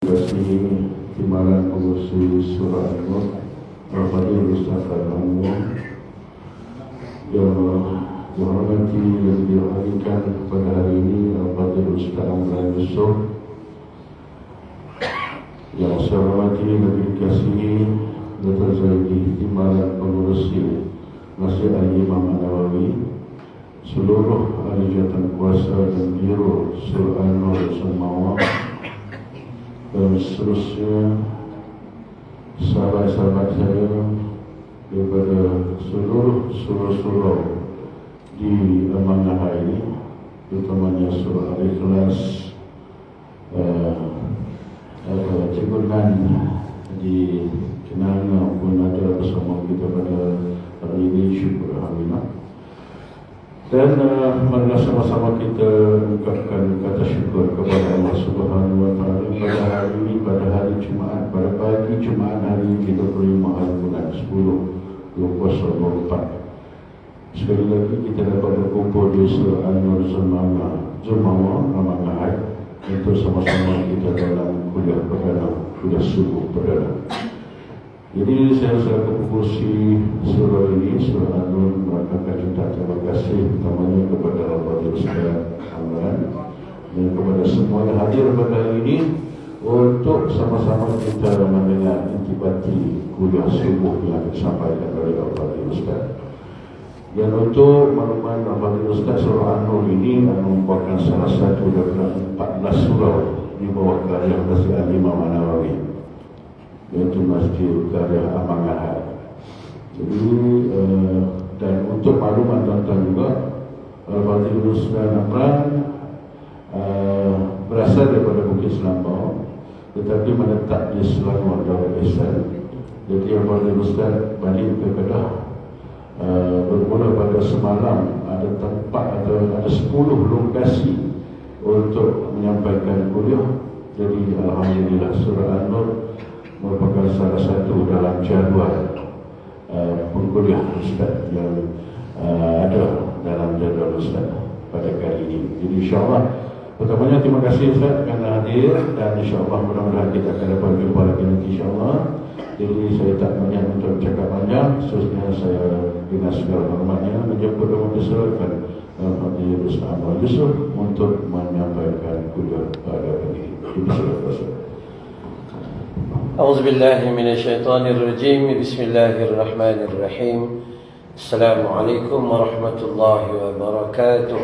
Kasih timbalan pengurusi surah Al-Nur Al-Fadhil Ustaz Al-Anwar yang dihormati dan dihadirkan pada hari ini Al-Fadhil Ustaz Amran Yusuf, yang saya hormati dan dikasihi Dr. Zaidi timbalan pengurusi Masjid Al-Imam An-Nawawi, seluruh ahli jawatan kuasa dan biro surah Al-Nur semua, dan seterusnya sahabat-sahabat saya daripada seluruh surah-surah di amanah ini, terutamanya surah Al-Ikhlas, cekunan di Kenanga pun ada bersama kita pada hari ini, syukur alhamdulillah. Dan marilah sama-sama kita ucapkan kata syukur kepada Allah Subhanahu wa Ta'ala pada hari ini, pada hari Jumaat, pada pagi Jumaat hari 35 hari bulan 10 2024. Sekali lagi kita dapat berkumpul di surah An-Nur Zumawa Amanah untuk sama-sama kita dalam kuliah perdana, kuliah subuh perdana. Jadi saya selaku pengurusi surah ini, surah An-Nur, melakukan juta terima kasih utamanya kepada Al-Fadhil Ustaz Amran dan kepada semua yang hadir pada hari ini untuk sama-sama kita mendengar intibati kuliah subuh yang disampaikan oleh Al-Fadhil Ustaz. Dan untuk makluman Al-Fadhil Ustaz, surah An-Nur ini merupakan salah satu daripada 14 surah di bawah karya Masjid Al-Imam An-Nawawi, yaitu Masjid Karya Amanah. Jadi dan untuk maklumat tuan-tuan juga, Al-Fadhil Ustaz Amran berasal daripada Bukit Selambau tetapi menetap di Selangor Darul Ihsan. Jadi Al-Fadhil Ustaz balik ke Kedah bermula pada semalam. Ada tempat, ada 10 lokasi untuk menyampaikan kuliah. Jadi alhamdulillah surah An-Nur merupakan salah satu dalam jadual pengkuliah Ustaz yang ada dalam jadual Ustaz pada kali ini. Jadi insyaAllah, pertamanya terima kasih Ustaz kerana hadir, dan insyaAllah mudah-mudahan kita akan dapat jumpa lagi nanti insyaAllah. Jadi saya tak banyak untuk cakap panjang, seterusnya saya dengan segala hormatnya menjemput dan mempersilakan Al-Fadhil Ustaz Amran Yusuf untuk menyampaikan kuliah pada hari ini. Bismillahirrahmanirrahim. أعوذ بالله من الشيطان الرجيم. بسم الله الرحمن الرحيم. السلام عليكم ورحمة الله وبركاته.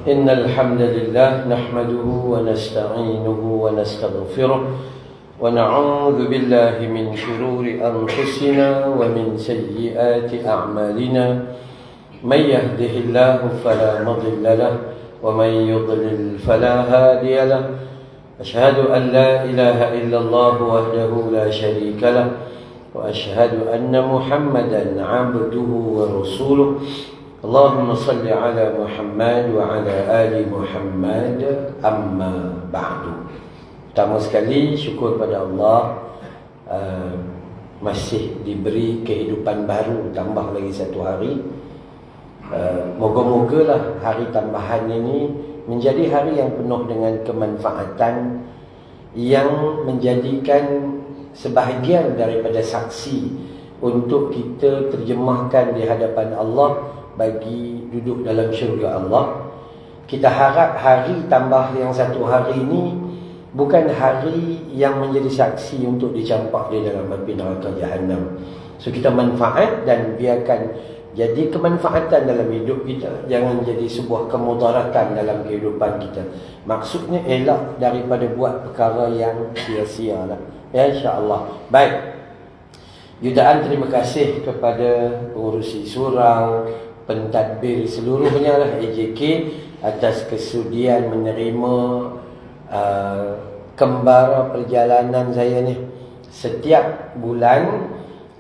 إن الحمد لله نحمده ونستعينه ونستغفره ونعوذ بالله من شرور أنفسنا ومن سيئات أعمالنا. من يهده الله فلا مضل له ومن يضلل فلا هادي له. أشهد أن لا إله إلا الله وحده لا شريك له وأشهد أن محمدا عبده ورسوله. اللهم صل على محمد وعلى آل محمد. أما بعد. Pertama sekali syukur pada Allah, masih diberi kehidupan baru, tambah lagi satu hari. Moga-mogalah hari tambahan ini menjadi hari yang penuh dengan kemanfaatan, yang menjadikan sebahagian daripada saksi untuk kita terjemahkan di hadapan Allah bagi duduk dalam syurga Allah. Kita harap hari tambah yang satu hari ini bukan hari yang menjadi saksi untuk dicampak di dalam api neraka Jahannam. So kita manfaat dan biarkan jadi kemanfaatan dalam hidup kita, jangan jadi sebuah kemudaratan dalam kehidupan kita. Maksudnya elak daripada buat perkara yang sia-sia lah. Ya, insya-Allah. Baik. Yudaan terima kasih kepada pengurusi surau, pentadbir seluruhnya lah, AJK, atas kesudian menerima kembara perjalanan saya ni. Setiap bulan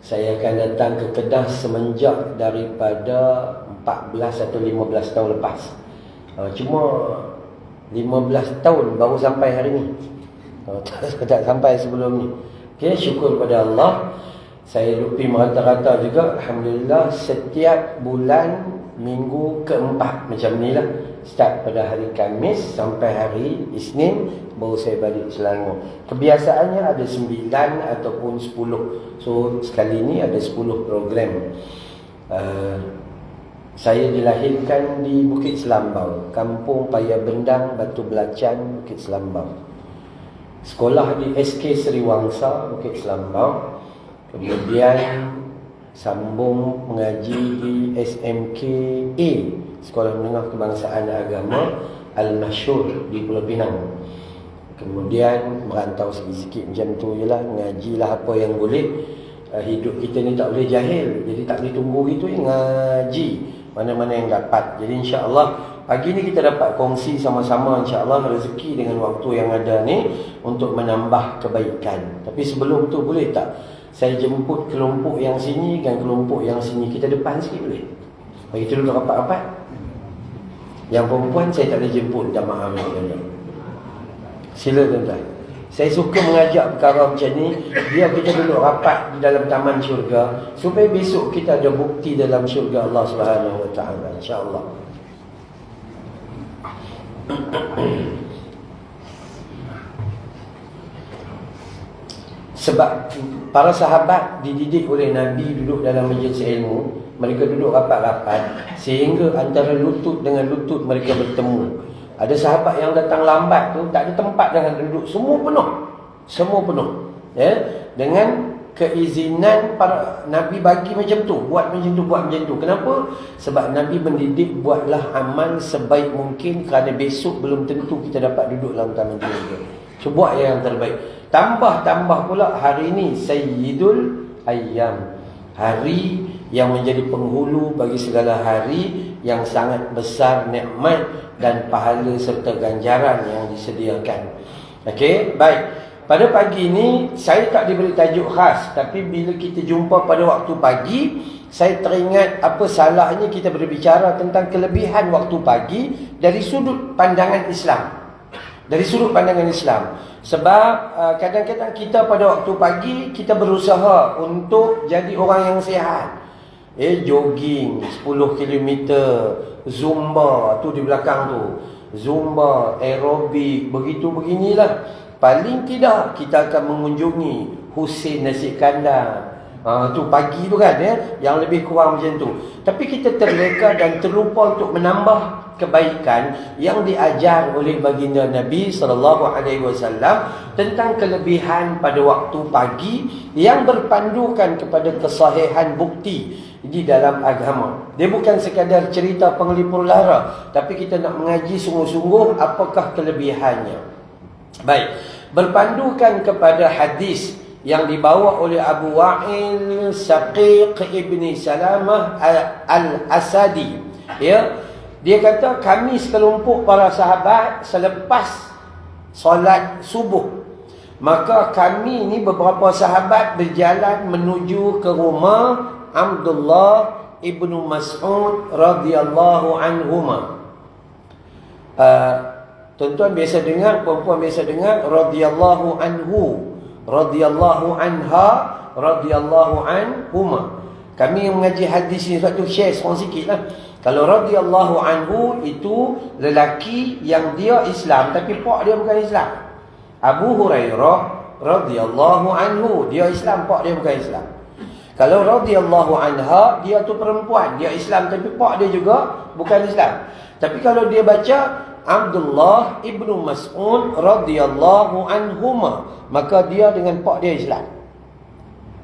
saya akan datang ke Kedah semenjak daripada 14 atau 15 tahun lepas. Cuma 15 tahun baru sampai hari ni. Tak sampai sebelum ni. Okay, syukur pada Allah. Saya lupi merata-rata juga, alhamdulillah, setiap bulan minggu keempat macam ni lah. Start pada hari Khamis sampai hari Isnin, baru saya balik Selangor. Kebiasaannya ada 9 ataupun 10. So sekali ni ada 10 program. Saya dilahirkan di Bukit Selambau, Kampung Paya Bendang, Batu Belacan, Bukit Selambau. Sekolah di SK Seriwangsa, Bukit Selambau. Kemudian sambung mengaji di SMKA, Sekolah Menengah Kebangsaan dan Agama Al-Masyhur di Pulau Pinang. Kemudian merantau sikit-sikit macam tu je lah, ngajilah apa yang boleh. Hidup kita ni tak boleh jahil, jadi tak boleh tunggu gitu, ngaji mana-mana yang dapat. Jadi insya-Allah pagi ni kita dapat kongsi sama-sama insya-Allah rezeki dengan waktu yang ada ni untuk menambah kebaikan. Tapi sebelum tu boleh tak saya jemput kelompok yang sini dan kelompok yang sini, kita depan sikit boleh? Bagi kita duduk rapat-rapat. Yang perempuan saya tak boleh jemput, jamaah ni. Sila tuan-tuan. Saya suka mengajak perkara macam ni, biar kita duduk rapat di dalam taman syurga, supaya besok kita ada bukti dalam syurga Allah Subhanahu Wa Taala, insya-Allah. Sebab para sahabat dididik oleh Nabi duduk dalam majlis ilmu, mereka duduk rapat-rapat sehingga antara lutut dengan lutut mereka bertemu. Ada sahabat yang datang lambat tu, tak ada tempat dengan duduk, semua penuh. Semua penuh. Ya, dengan keizinan para Nabi bagi macam tu, buat macam tu, buat macam tu. Kenapa? Sebab Nabi mendidik buatlah amal sebaik mungkin, kerana besok belum tentu kita dapat duduk dalam taman syurga. So buat yang terbaik. Tambah pula hari ini Sayyidul Ayyam, hari yang menjadi penghulu bagi segala hari, yang sangat besar nikmat dan pahala serta ganjaran yang disediakan. Okey, baik. Pada pagi ini saya tak diberi tajuk khas, tapi bila kita jumpa pada waktu pagi, saya teringat apa salahnya kita berbicara tentang kelebihan waktu pagi dari sudut pandangan Islam. Dari sudut pandangan Islam. Sebab kadang-kadang kita pada waktu pagi kita berusaha untuk jadi orang yang sihat. Jogging 10 km, Zumba tu di belakang tu. Zumba, aerobik, begitu beginilah. Paling tidak kita akan mengunjungi Husin Nasi Kandar. Tu pagi tu kan yang lebih kurang macam tu. Tapi kita terleka dan terlupa untuk menambah kebaikan yang diajar oleh baginda Nabi SAW tentang kelebihan pada waktu pagi yang berpandukan kepada kesahihan bukti di dalam agama. Dia bukan sekadar cerita penglipur lara, tapi kita nak mengaji sungguh-sungguh apakah kelebihannya. Baik, berpandukan kepada hadis yang dibawa oleh Abu Wa'il Shaqiq ibni Salamah al-Asadi. Ya, dia kata kami sekelompok para sahabat selepas solat subuh, maka kami ni beberapa sahabat berjalan menuju ke rumah Abdullah ibnu Mas'ud radhiyallahu anhuma. Tuan-tuan biasa dengar, perempuan biasa dengar radhiyallahu anhu, radhiyallahu anha, radhiyallahu anhuma. Kami yang mengaji hadis ni sebab tu share seorang sikit lah. Kalau radhiyallahu anhu itu lelaki yang dia Islam tapi pak dia bukan Islam. Abu Hurairah radhiyallahu anhu, dia Islam, pak dia bukan Islam. Kalau radhiyallahu anha, dia tu perempuan, dia Islam tapi pak dia juga bukan Islam. Tapi kalau dia baca Abdullah ibnu Mas'ud radhiyallahu anhuma, maka dia dengan pak dia Islam.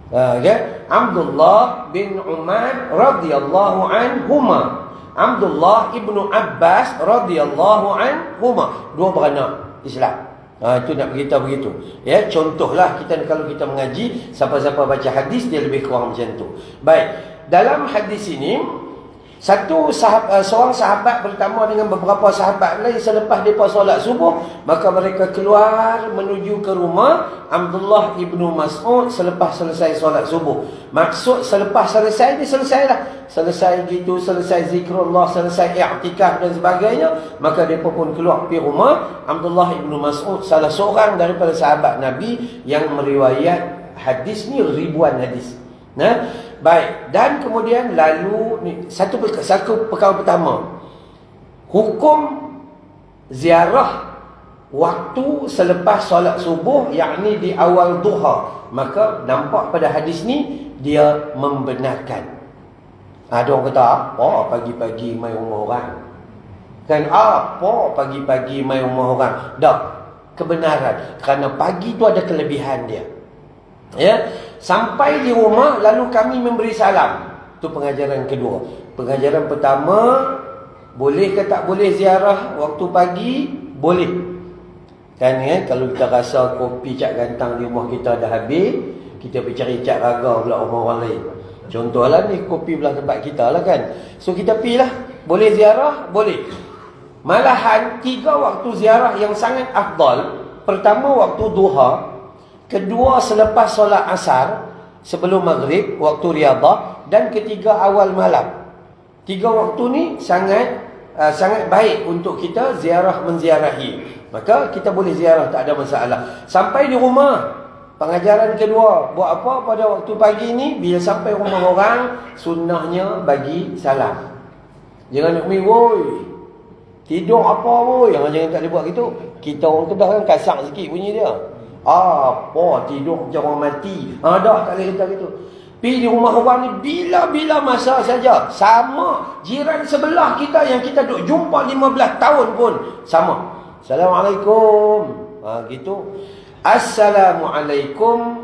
Okay? Abdullah bin Umar radhiyallahu anhuma, Abdullah ibnu Abbas radhiyallahu anhuma, dua beranak Islam. Itu nak beritahu begitu. Ya, contohlah kita kalau kita mengaji, siapa-siapa baca hadis dia lebih kurang macam tu. Baik, dalam hadis ini seorang sahabat bertemu dengan beberapa sahabat lain selepas mereka solat subuh, maka mereka keluar menuju ke rumah Abdullah ibnu Mas'ud selepas selesai solat subuh. Maksud selepas selesai ni selesailah. Selesai gitu, selesai zikrullah, selesai i'tikaf dan sebagainya, maka mereka pun keluar pergi rumah Abdullah ibnu Mas'ud, salah seorang daripada sahabat Nabi yang meriwayat hadis ni ribuan hadis. Nah, baik, dan kemudian lalu ni satu perkara pertama, hukum ziarah waktu selepas solat subuh, yakni di awal duha. Maka nampak pada hadis ni dia membenarkan. Ada orang kata, apa pagi-pagi mai rumah orang? Kan apa pagi-pagi mai rumah orang? Tak, kebenaran. Kerana pagi tu ada kelebihan dia. Ya, sampai di rumah lalu kami memberi salam. Itu pengajaran kedua. Pengajaran pertama, boleh ke tak boleh ziarah waktu pagi? Boleh. Kan kalau kita rasa kopi Cak Gantang di rumah kita dah habis, kita pergi cari Cak Raga pula rumah orang lain. Contohlah ni kopi belah tempat kita lah kan. So kita pergi lah. Boleh ziarah? Boleh. Malahan 3 waktu ziarah yang sangat afdal. Pertama waktu duha, kedua selepas solat asar, sebelum maghrib waktu riadah, dan ketiga awal malam. 3 waktu ni sangat baik untuk kita ziarah menziarahi. Maka kita boleh ziarah, tak ada masalah. Sampai di rumah, pengajaran kedua, buat apa pada waktu pagi ni? Bila sampai rumah orang, sunnahnya bagi salam. Jangan nak main, woi, tidur apa woi? Jangan tak boleh buat gitu. Kita orang Kedah kan kasar sikit bunyi dia. Apa tidur macam orang mati. Tak boleh kata gitu. Pergi di rumah orang ni bila-bila masa saja. Sama. Jiran sebelah kita yang kita duk jumpa 15 tahun pun sama. Assalamualaikum. Gitu. Assalamualaikum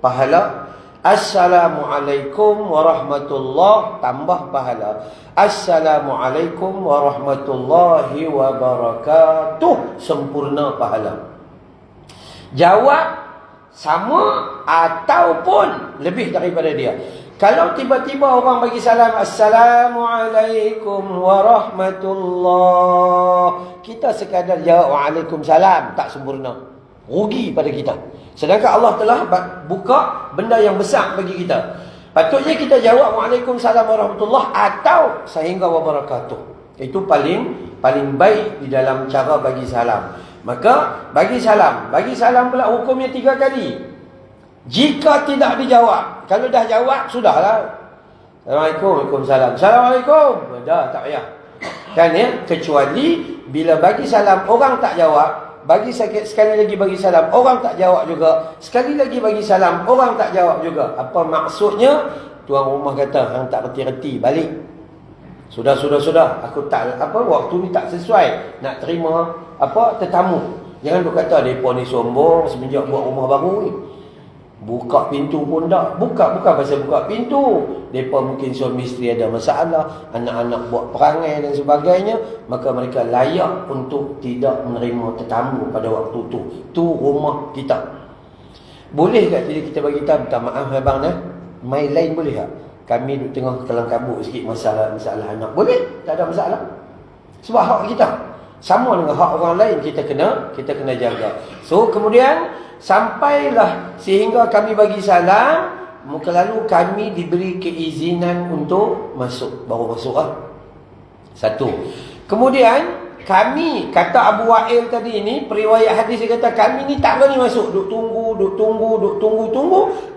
pahala. Assalamualaikum warahmatullahi tambah pahala. Assalamualaikum warahmatullahi wabarakatuh sempurna pahala. Jawab sama ataupun lebih daripada dia. Kalau tiba-tiba orang bagi salam, Assalamualaikum warahmatullahi, kita sekadar jawab Waalaikumsalam, tak sempurna. Rugi pada kita. Sedangkan Allah telah buka benda yang besar bagi kita. Patutnya kita jawab Waalaikumsalam warahmatullahi atau sehingga wabarakatuh. Itu paling baik di dalam cara bagi salam. Maka bagi salam pula hukumnya 3 kali. Jika tidak dijawab, kalau dah jawab sudahlah. Assalamualaikum, Waalaikumsalam. Assalamualaikum. Dah tak payah. Kan ya? Kecuali bila bagi salam orang tak jawab, sekali lagi bagi salam orang tak jawab juga, sekali lagi bagi salam orang tak jawab juga. Apa maksudnya? Tuan rumah kata, hang tak reti-reti, balik. Sudah. Aku tak waktu ni tak sesuai nak terima tetamu. Jangan duk kata depa ni sombong semenjak buat rumah baru ni. Buka pintu pun tak. Bukan pasal buka pintu. Depa mungkin suami isteri ada masalah, anak-anak buat perangai dan sebagainya, maka mereka layak untuk tidak menerima tetamu pada waktu tu. Tu rumah kita. Boleh tak jadi kita bagi tahu, minta maaf abang dah. Mai lain boleh tak? Kami duduk tengah kelang kabut sikit masalah anak. Boleh? Tak ada masalah. Sebab hak kita sama dengan hak orang lain, kita kena jaga. So kemudian sampailah sehingga kami bagi salam, muka lalu kami diberi keizinan untuk masuk. Baru masuk lah. Satu. Kemudian kami, kata Abu Wa'il tadi ni, periwayat hadis dia kata, kami ni tak berani masuk. Duk tunggu.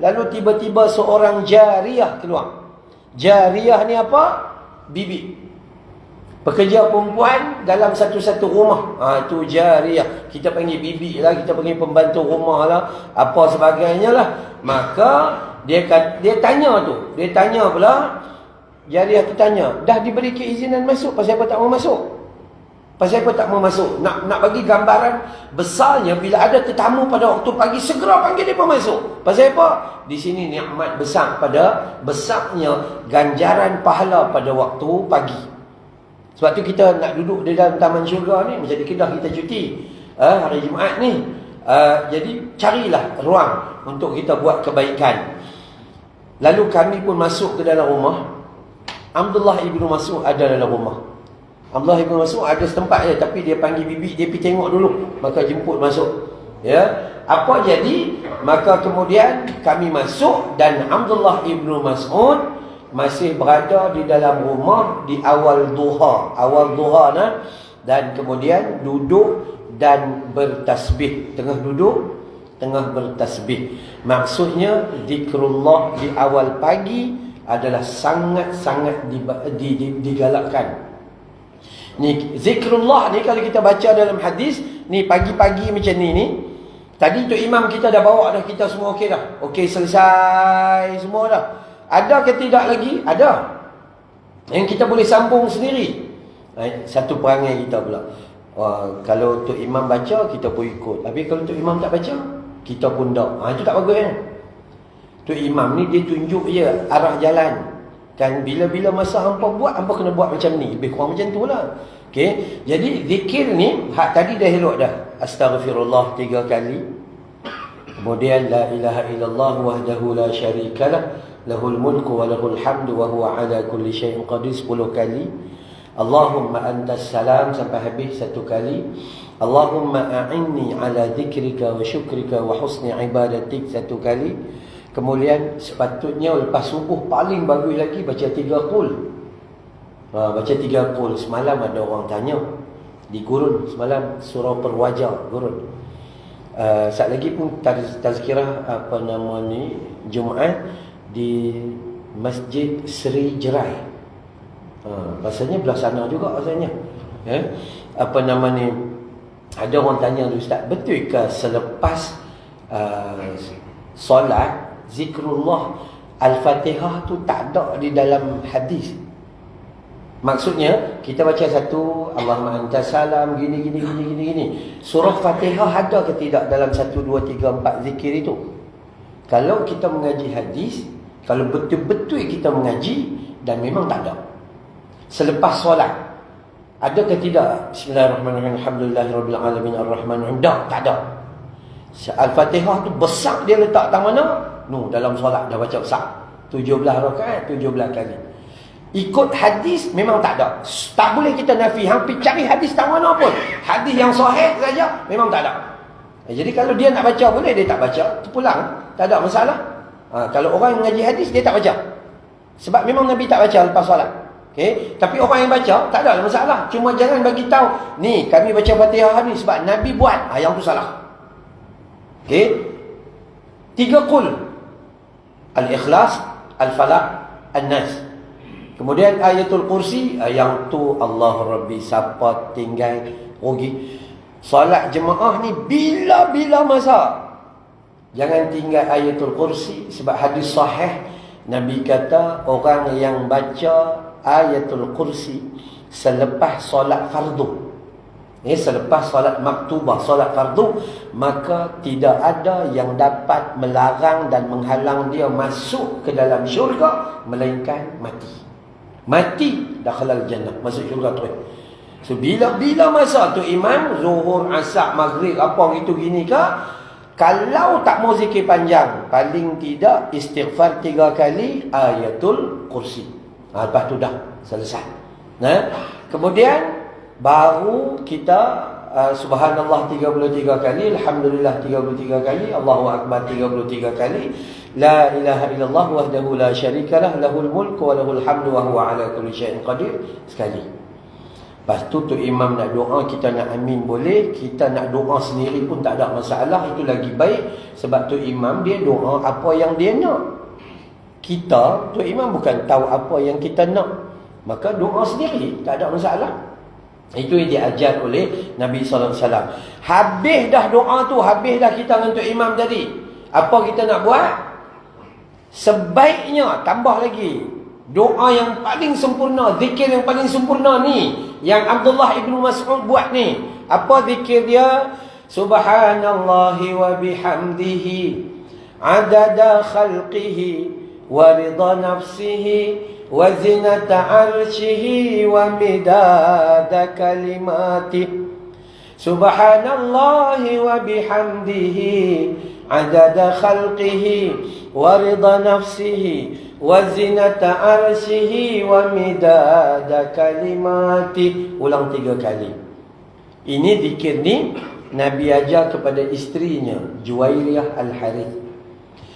Lalu tiba-tiba seorang jariyah keluar. Jariyah ni apa? Bibi. Pekerja perempuan dalam satu-satu rumah. Itu jariyah. Kita panggil bibi lah, kita panggil pembantu rumah lah, apa sebagainya lah. Maka dia tanya tu. Dia tanya pula, jariyah tu tanya, dah diberi keizinan masuk, pasal apa tak mau masuk? Pasal apa tak mau masuk? Nak bagi gambaran besarnya, bila ada tetamu pada waktu pagi, segera panggil dia masuk. Pasal apa? Di sini nikmat besar pada besarnya ganjaran pahala pada waktu pagi. Sebab tu kita nak duduk di dalam taman syurga ni, macam di Kedah kita cuti hari Jumaat ni. Jadi carilah ruang untuk kita buat kebaikan. Lalu kami pun masuk ke dalam rumah. Abdullah ibnu Mas'ud ada dalam rumah. Abdullah ibnu Mas'ud ada setempat je, tapi dia panggil bibi dia pergi tengok dulu, maka jemput masuk. Ya, apa jadi? Maka kemudian kami masuk dan Abdullah ibnu Mas'ud masih berada di dalam rumah di awal duha. Dan kemudian duduk dan bertasbih. Tengah duduk, tengah bertasbih. Maksudnya zikrullah di awal pagi adalah sangat-sangat digalakkan. Ni zikrullah ni kalau kita baca dalam hadis, ni pagi-pagi macam ni. Tadi Tok Imam kita dah bawa dah, kita semua okey dah. Okey, selesai semua dah. Ada ke tidak lagi? Ada. Yang kita boleh sambung sendiri. Satu perangai kita pula. Kalau Tok Imam baca, kita pun ikut. Tapi kalau Tok Imam tak baca, kita pun tak. Itu tak bagus kan? Tok Imam ni dia tunjuk je arah jalan. Kan bila-bila masa hampa buat, hampa kena buat macam ni. Lebih kurang macam tu lah. Okay? Jadi zikir ni, hak tadi dah elok dah. Astaghfirullah 3 kali. Kemudian la ilaha illallah wahdahu la syarikalah, lahul mulku wa lahul hamdu wa huwa ala kulli syai'in qadir 10 kali. Allahumma antas salam sampai habis 1 kali. Allahumma a'inni ala dzikrika wa syukrika wa husni ibadatik 1 kali. Kemudian sepatutnya lepas subuh paling bagus lagi baca 3 qul. Baca 3 qul. Semalam ada orang tanya di gurun, semalam surah Perwajar gurun. Saat lagi pun tazkirah Jumaat di Masjid Seri Jerai. Rasanya belah sana juga rasanya. Ada orang tanya, Ustaz, betul ke selepas solat zikrullah Al-Fatihah tu tak ada di dalam hadis? Maksudnya kita baca satu Allahumma antas salam gini. Surah Fatihah ada ke tidak dalam 1 2 3 4 zikir itu? Kalau kita mengaji hadis, kalau betul-betul kita mengaji, dan memang tak ada. Selepas solat ada ke tidak? Bismillahirrahmanirrahim, alhamdulillahirabbil alamin arrahmanirrahim. Tak ada. Al-Fatihah tu besar dia letak tang mana? Dalam solat dah baca besar. 17 rakaat 17 kali. Ikut hadis memang tak ada. Tak boleh kita nafi. Hampir cari hadis tak mana pun. Hadis yang sahih saja memang tak ada. Jadi kalau dia nak baca boleh, dia tak baca, terpulang, tak ada masalah. Kalau orang yang mengaji hadis dia tak baca. Sebab memang Nabi tak baca lepas solat. Okay? Tapi orang yang baca tak ada masalah. Cuma jangan bagi tahu ni kami baca Fatihah ni sebab Nabi buat. Yang tu salah. Okay? 3 qul. Al-Ikhlas, Al-Falaq, An-Nas. Kemudian ayatul kursi, yang tu Allah Rabbi siapa tinggal rugi. Solat jemaah ni bila-bila masa jangan tinggal ayatul kursi. Sebab hadis sahih Nabi kata orang yang baca ayatul kursi selepas solat fardu, selepas solat maktubah, solat fardu, maka tidak ada yang dapat melarang dan menghalang dia masuk ke dalam syurga melainkan mati dakhalal jannah, masuk syurga terus. So bila masa tu imam zuhur, asar, maghrib apa gitu gini ke, kalau tak mau zikir panjang, paling tidak istighfar 3 kali, ayatul kursi. Lepas tu dah selesai. Kemudian baru kita subhanallah 33 kali, alhamdulillah 33 kali, Allahu akbar 33 kali, la ilaha illallah wahdahu la syarikalah, lahul mulku wa lahul hamdu wa huwa ala kulli syai'in qadir sekali. Lepas tu imam nak doa, kita nak amin boleh, kita nak doa sendiri pun tak ada masalah, itu lagi baik. Sebab imam dia doa apa yang dia nak. Kita imam bukan tahu apa yang kita nak, maka doa sendiri tak ada masalah. Itu yang diajar oleh Nabi SAW. Habis dah doa tu, habis dah kita dengan imam tadi, apa kita nak buat? Sebaiknya tambah lagi doa yang paling sempurna, zikir yang paling sempurna ni yang Abdullah ibn Mas'ud buat ni. Apa zikir dia? Subhanallahi wa bihamdihi adada khalqihi wa ridha nafsihi wa zinata arshihi wa midada kalimati. Subhanallahi wa bihamdihi adada khalqihi wa ridha nafsihi wa zinata arshihi wa midada kalimati. Ulang 3 kali. Ini zikir ni Nabi ajar kepada isterinya Juwairiyah Al-Harith.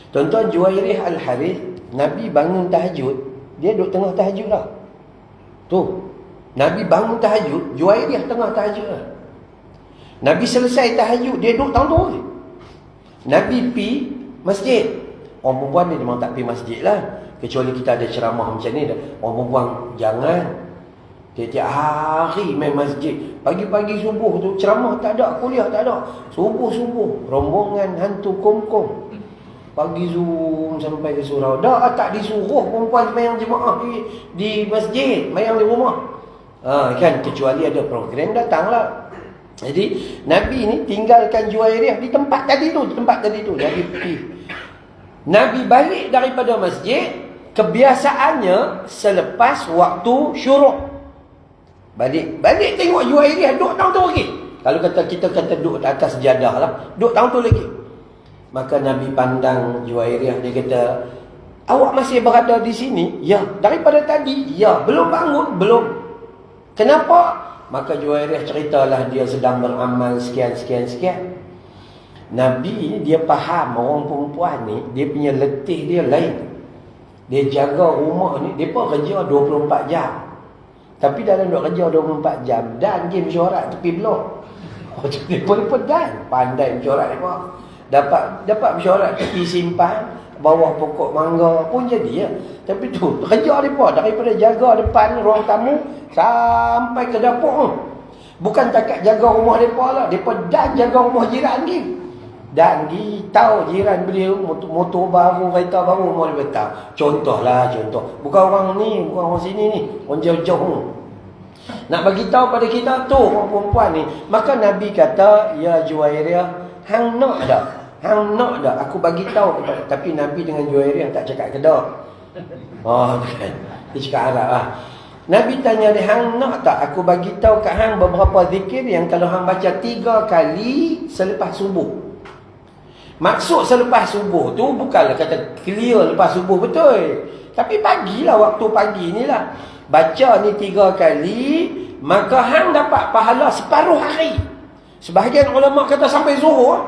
Tuan-tuan, Juwairiyah Al-Harith, Nabi bangun tahajud, dia duduk tengah tahajud lah. Tu, Nabi bangun tahajud, Juwairiyah tengah tahajud lah. Nabi selesai tahajud, dia duduk tanggung. Nabi pi masjid. Orang perempuan ni memang tak pergi masjid lah, kecuali kita ada ceramah macam ni. Orang perempuan jangan. Tiap-tiap hari main masjid. Pagi-pagi subuh tu ceramah tak ada, kuliah tak ada. Subuh-subuh rombongan hantu kongkong. Pagi zoom sampai ke surau. Dah tak disuruh perempuan mayang jemaah di masjid, mayang di rumah. Kan kecuali ada program datanglah. Jadi Nabi ni tinggalkan Juwairiyah di tempat tadi tu, Nabi pergi. Nabi balik daripada masjid, kebiasaannya selepas waktu syuruk. Balik tengok Juwairiyah duduk tahun tu lagi. Kalau kita kata duduk atas sejadah lah, duduk tahun tu lagi. Maka Nabi pandang Juwairiyah, dia kata, awak masih berada di sini? Ya. Daripada tadi? Ya. Belum bangun? Belum. Kenapa? Maka Juwairiyah ceritalah dia sedang beramal sekian. Nabi ni dia faham orang perempuan ni, dia punya letih dia lain. Dia jaga rumah ni, dia pun kerja 24 jam. Tapi dalam duk kerja 24 jam, dan dia mesyuarat tepi blok. Dia pun dan pandai mesyuarat dia. Dapat mesyuarat tepi simpan, bawah pokok mangga pun jadi ya. Tapi tu kerja dia pun daripada jaga depan ruang tamu sampai ke dapur. Bukan takat jaga rumah depa lah, depa dan jaga rumah jiran dia. Dan tahu jiran beli motor baru, kereta baru, mau dia tahu. Contoh. Bukan orang ni, bukan orang sini ni, orang jauh-jauh. Nak bagi tahu pada kita tu orang perempuan ni. Maka Nabi kata, ya Juwairiyah, hang nak dah aku bagi tahu kepada. Tapi Nabi dengan Juwairiyah tak cakap Kedah. Kan. Dia cakap Arab lah. Nabi tanya dia, hang nak tak aku bagi tahu kat hang beberapa zikir yang kalau hang baca 3 kali selepas subuh. Maksud selepas subuh tu bukanlah kata clear lepas subuh betul. Tapi pagilah, waktu pagi ni lah. Baca ni 3 kali, maka hang dapat pahala separuh hari. Sebahagian ulama kata sampai zuhur,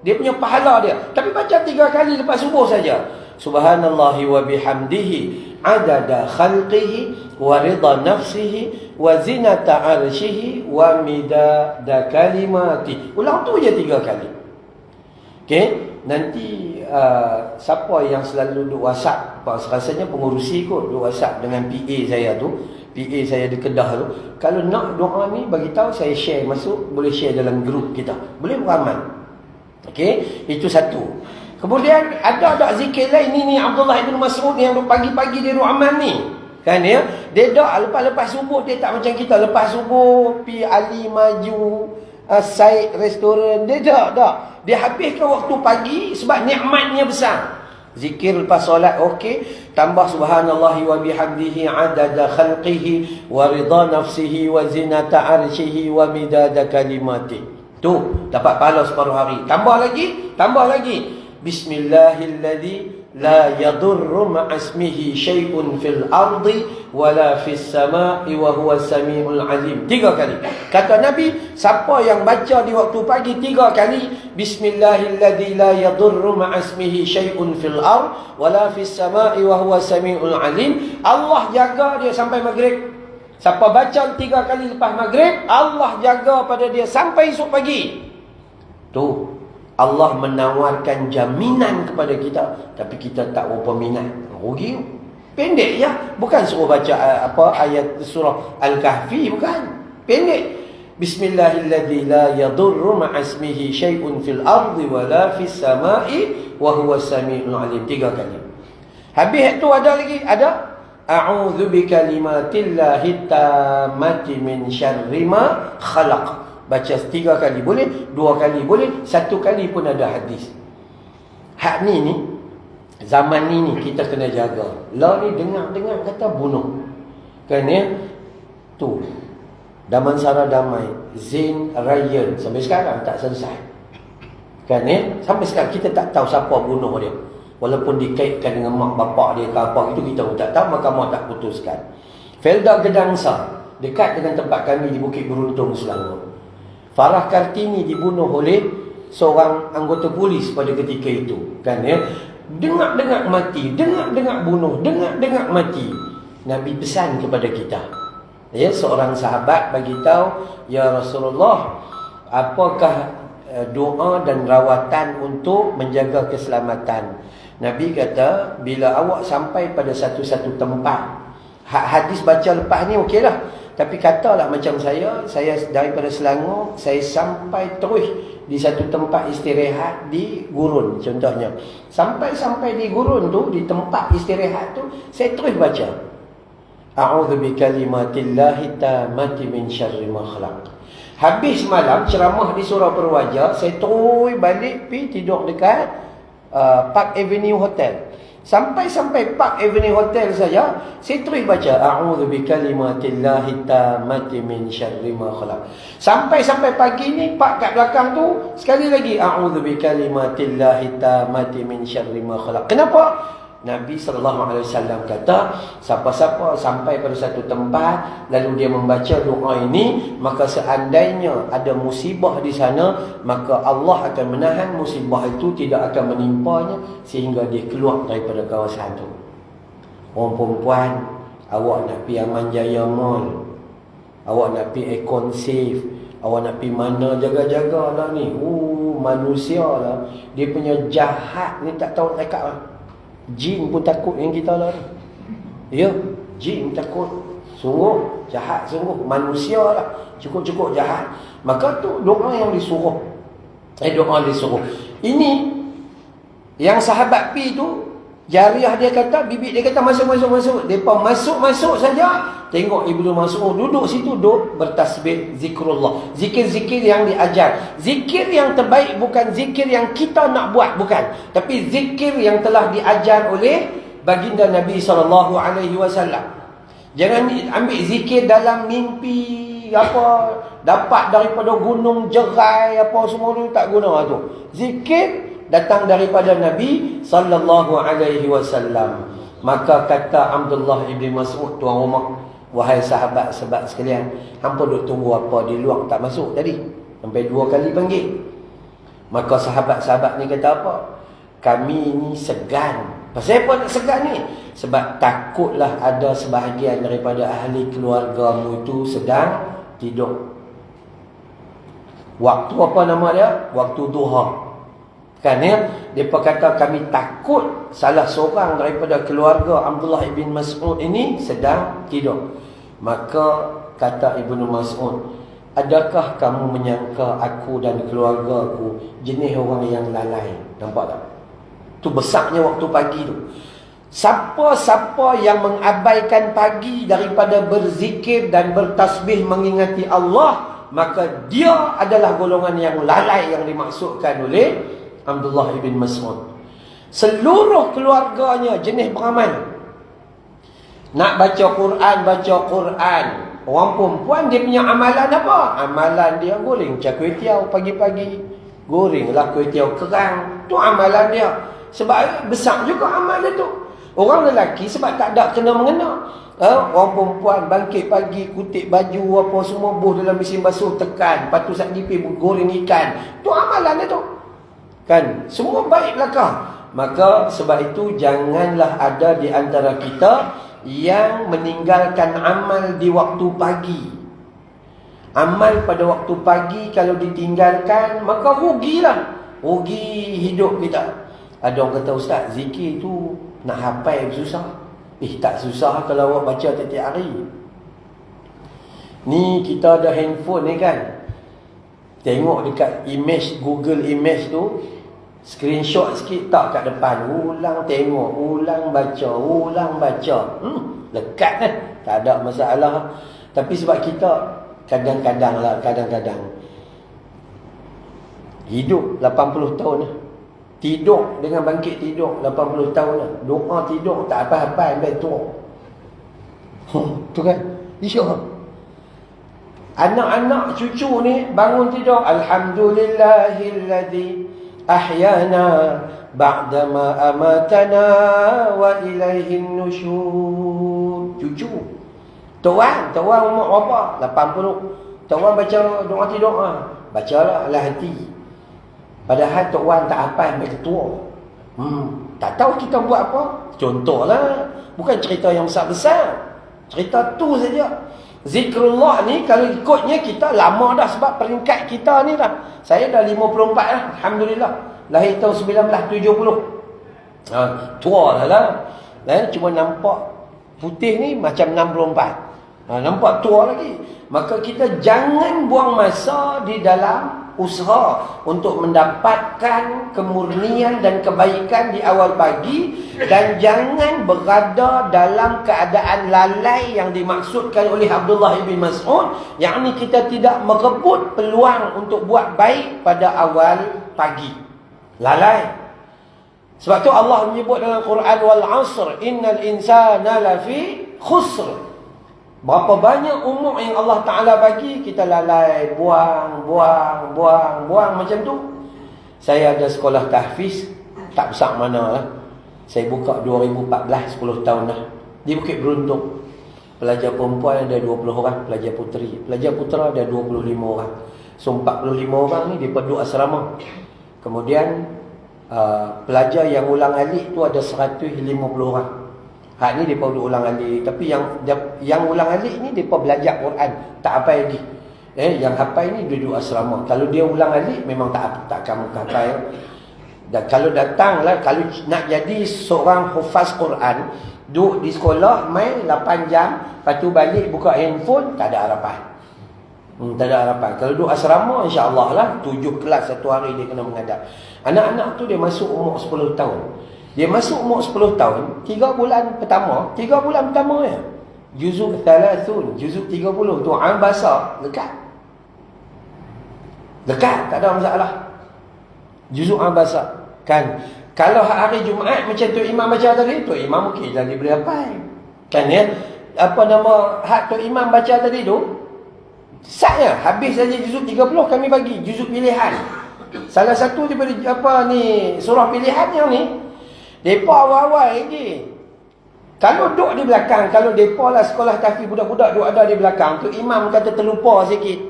dia punya pahala dia. Tapi baca 3 kali lepas subuh saja. Subhanallahi wa bihamdihi adada khalqihi wa ridha nafsihi wa zinata arshihi wa midada kalimati. Ulang tu je 3 kali. Okey, nanti siapa yang selalu duk WhatsApp, rasanya pengurusi kot duk WhatsApp dengan PA saya tu, PA saya di Kedah tu, kalau nak doa ni bagi tahu saya share masuk, boleh share dalam grup kita. Boleh beramal. Okey, itu satu. Kemudian ada zikir lain ni Abdullah bin Mas'ud yang duk pagi-pagi dia duk amal ni. Kan ya? Dia dak lepas subuh, dia tak macam kita lepas subuh pi Ali Maju, Said restoran, dia tak. Dia habiskan waktu pagi sebab nikmatnya besar. Zikir lepas solat okey, tambah subhanallahi wa bihamdihi adada khalqihi wa ridha nafsihi wa zinata arshihi wa midada kalimati. Tu dapat pahala separuh hari. Tambah lagi. Bismillahilladzi la yadurru ma'asmihi syai'un fil ardi wala fis sama'i wa huwa samiul alim. 3 kali. Kata Nabi, siapa yang baca di waktu pagi 3 kali, Bismillahilladzi la yadurru ma'asmihi syai'un fil ardi wala fis sama'i wa huwa samiul alim, Allah jaga dia sampai maghrib. Siapa baca 3 kali lepas maghrib, Allah jaga pada dia sampai esok pagi. Tu Allah menawarkan jaminan kepada kita, tapi kita tak berapa minat. Rugi. Pendek ya, bukan suruh baca ayat surah Al-Kahfi, bukan. Pendek. Bismillahilladzi la yadurru ma'asmihi syai'un fil ardi wala fis sama'i wa huwa samiul alim. 3 kali. Habis tu ada lagi, A'udzu bikalimatillahi tammati min syarri ma khalaq. Baca 3 kali boleh, 2 kali boleh, 1 kali pun ada hadis. Hak ni zaman ni kita kena jaga. Lah ni dengar kata bunuh. Kan ya? Tu. Damansara Damai, Zain Ryan sampai sekarang tak selesai. Kan ya? Sampai sekarang kita tak tahu siapa bunuh dia. Walaupun dikaitkan dengan mak bapak dia ke apa, itu kita pun tak tahu, mahkamah tak putuskan. Felda Gedangsa, dekat dengan tempat kami di Bukit Beruntung, Selangor. Farah Kartini dibunuh oleh seorang anggota polis pada ketika itu. Kan ya? Dengar-dengar mati, dengar-dengar bunuh, dengar-dengar mati. Nabi pesan kepada kita. Ya, seorang sahabat bagi tahu, ya Rasulullah, apakah doa dan rawatan untuk menjaga keselamatan? Nabi kata, bila awak sampai pada satu-satu tempat, hadis baca lepas ni okeylah. Tapi katalah macam saya daripada Selangor, saya sampai terus di satu tempat istirahat di gurun contohnya. Sampai di gurun tu, di tempat istirahat tu, saya terus baca. A'udzu bikalimatillahi tammati min syarri ma khalaq. Habis malam ceramah di Surau Perwaja, saya terus balik pergi tidur dekat Park Avenue Hotel. Sampai Park Avenue Hotel saja, saya terus baca a'udzu bikalimatillahi tammati min syarri ma khalaq. Sampai pagi ni park kat belakang tu sekali lagi a'udzu bikalimatillahi tammati min syarri ma khalaq. Kenapa? Nabi SAW kata, siapa-siapa sampai pada satu tempat lalu dia membaca doa ini, maka seandainya ada musibah di sana, maka Allah akan menahan musibah itu, tidak akan menimpanya sehingga dia keluar daripada kawasan itu. Orang perempuan, awak nak pergi Aman Jaya Mall, awak nak pergi Econ Safe, awak nak pergi mana, jaga-jagalah ni. Manusia lah, dia punya jahat ni tak tahu nak cakap lah. Jin pun takut yang kita lah. Ya, jin takut. Sungguh jahat, sungguh manusia lah, cukup-cukup jahat. Maka tu doa yang disuruh. Doa disuruh. Ini yang sahabat pi tu, Jariah dia kata, bibik dia kata masuk. Depa masuk saja, tengok Ibnu Mas'ud duduk situ, duduk bertasbih zikrullah. Zikir-zikir yang diajar. Zikir yang terbaik bukan zikir yang kita nak buat, bukan. Tapi zikir yang telah diajar oleh baginda Nabi SAW. Jangan ambil zikir dalam mimpi, apa dapat daripada gunung jerai, apa semua tu tak guna tu. Zikir datang daripada Nabi SAW. Maka kata Abdullah ibn Mas'ud, tuan rumah, wahai sahabat-sahabat sekalian, hampa duk tunggu apa di luar tak masuk tadi? Sampai 2 kali panggil. Maka sahabat-sahabat ni kata apa? Kami ni segan. Pasal apa nak segan ni? Sebab takutlah ada sebahagian daripada ahli keluargamu itu sedang tidur. Waktu apa nama dia? Waktu duha. Kan ya? Mereka kata kami takut salah seorang daripada keluarga Abdullah ibn Mas'ud ini sedang tidur. Maka kata Ibnu Mas'ud, adakah kamu menyangka aku dan keluargaku jenis orang yang lalai? Nampak tak? Tu besarnya waktu pagi tu. Siapa-siapa yang mengabaikan pagi daripada berzikir dan bertasbih mengingati Allah, maka dia adalah golongan yang lalai yang dimaksudkan oleh Abdullah ibn Mas'ud. Seluruh keluarganya jenis beramal. Nak baca Quran. Orang perempuan dia punya amalan apa? Amalan dia goreng kuih-tiaw pagi-pagi. Gorenglah kuih-tiaw kerang. Tu amalan dia. Sebab besar juga amal dia tu. Orang lelaki sebab tak ada kena-mengena. Orang perempuan bangkit pagi, kutip baju apa semua, buh dalam mesin basuh, tekan. Lepas tu saat dipi goreng ikan. Tu amalan dia tu. Kan? Semua baik belakang. Maka sebab itu janganlah ada di antara kita yang meninggalkan amal di waktu pagi. Amal pada waktu pagi kalau ditinggalkan, maka rugilah. Rugi hidup kita. Ada orang kata, Ustaz, zikir tu nak hafal susah. Tak susah kalau awak baca tiap-tiap hari. Ni kita ada handphone ni kan. Tengok dekat image, Google image tu, screenshot sikit tak kat depan. Ulang tengok, ulang baca. Lekat kan? Tak ada masalah. Tapi sebab kita kadang-kadang hidup 80 tahun lah. Tidur dengan bangkit tidur 80 tahun lah. Doa tidur tak apa-apa sampai tua. Tu kan? Isyuk. Anak-anak cucu ni bangun tidur, alhamdulillahilladzi ahyana ba'dama amatana wa ilaihin nusyur. Cucu. Tuan umur berapa? 80. Tuan baca doa tidur bacalah ala hati. Padahal Tok Wan tak apa sampai ketua. Tak tahu kita buat apa. Contohlah, bukan cerita yang besar-besar. Cerita tu saja. Zikrullah ni kalau ikutnya kita lama dah, sebab peringkat kita ni dah. Saya dah 54 lah, alhamdulillah. Lahir tahun 1970. Tua dah lah. Cuma nampak putih ni macam 64. Nampak tua lagi. Maka kita jangan buang masa di dalam usaha untuk mendapatkan kemurnian dan kebaikan di awal pagi, dan jangan berada dalam keadaan lalai yang dimaksudkan oleh Abdullah bin Mas'ud, yakni kita tidak merebut peluang untuk buat baik pada awal pagi. Lalai. Sebab tu Allah menyebut dalam Quran, wal 'asr innal insana lafi khusr. Berapa banyak umur yang Allah Ta'ala bagi, kita lalai, buang macam tu. Saya ada sekolah tahfiz, tak besar mana lah. Saya buka 2014, 10 tahun dah. Di Bukit Beruntung. Pelajar perempuan ada 20 orang, pelajar puteri. Pelajar putera ada 25 orang. So 45 orang ni dia duduk asrama. Kemudian pelajar yang ulang alik tu ada 150 orang. Hak ni depa duduk ulang alik, tapi yang ulang alik ni depa belajar Quran, tak hafal lagi. Yang hafal ni duduk asrama. Kalau dia ulang alik memang tak kamu hafal. Dan kalau datanglah, kalau nak jadi seorang hufaz Quran, duduk di sekolah main 8 jam, lepas tu balik buka handphone, tak ada harapan. Tak ada harapan. Kalau duduk asrama, insya-Allah lah 7 kelas satu hari dia kena menghadap. Anak-anak tu dia masuk umur 10 tahun. Dia masuk umur 10 tahun, 3 bulan pertama ya. Juzuk 30, juzuk 30 tu bahasa dekat. Dekat, tak ada masalah. Juzuk bahasa. Kan? Kalau hari Jumaat macam tu imam baca tadi, tu imam okey dah dia boleh hafal. Kan ya? Apa nama hak tu imam baca tadi tu? Sahnya habis saja juzuk 30 kami bagi juzuk pilihan. Salah satu daripada surah pilihan yang ni depa awal-awal lagi. Kalau duduk di belakang, kalau depa lah sekolah tahfiz, budak-budak duduk ada di belakang tu, imam kata terlupa sikit.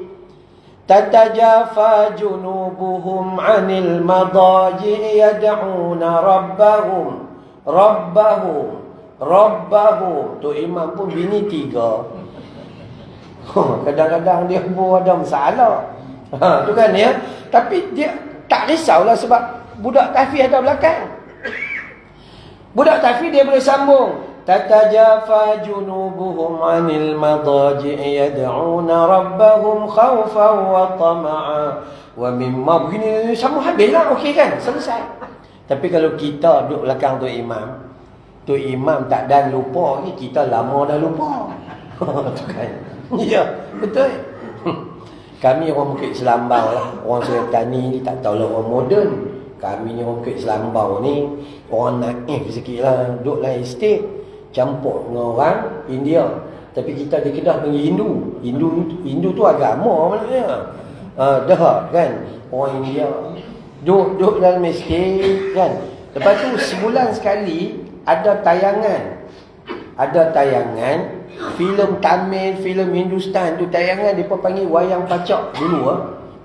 Tatajafa junubuhum 'anil madaji yad'una rabbahum. Tu imam pun bini 3. Kadang-kadang dia pun ada masalah. Tu kan ya. Tapi dia tak risaulah sebab budak tahfiz ada belakang. Budak tahfiz dia boleh sambung. Tatajafa junubuhum 'anil madaji' yad'una rabbahum khawfan wa tama'a wa mimma, begini sambung habislah, okey kan? Selesai. Tapi kalau kita duduk belakang tu imam tak dan lupa ni, kita lama dah lupa. Tu kan. Ya, betul. Kami orang Bukit Selambau lah. Orang Sungai Tani ni tak tahulah orang moden. Kami ni orang Bukit Selambau ni orang naif sikit lah. Duduklah estate, campur dengan orang India. Tapi kita di Kedah panggil Hindu tu agama maknanya. Dah kan, orang India duduk dalam estate kan. Lepas tu sebulan sekali ada tayangan filem Tamil, filem Hindustan tu tayangan depa panggil wayang pacak dulu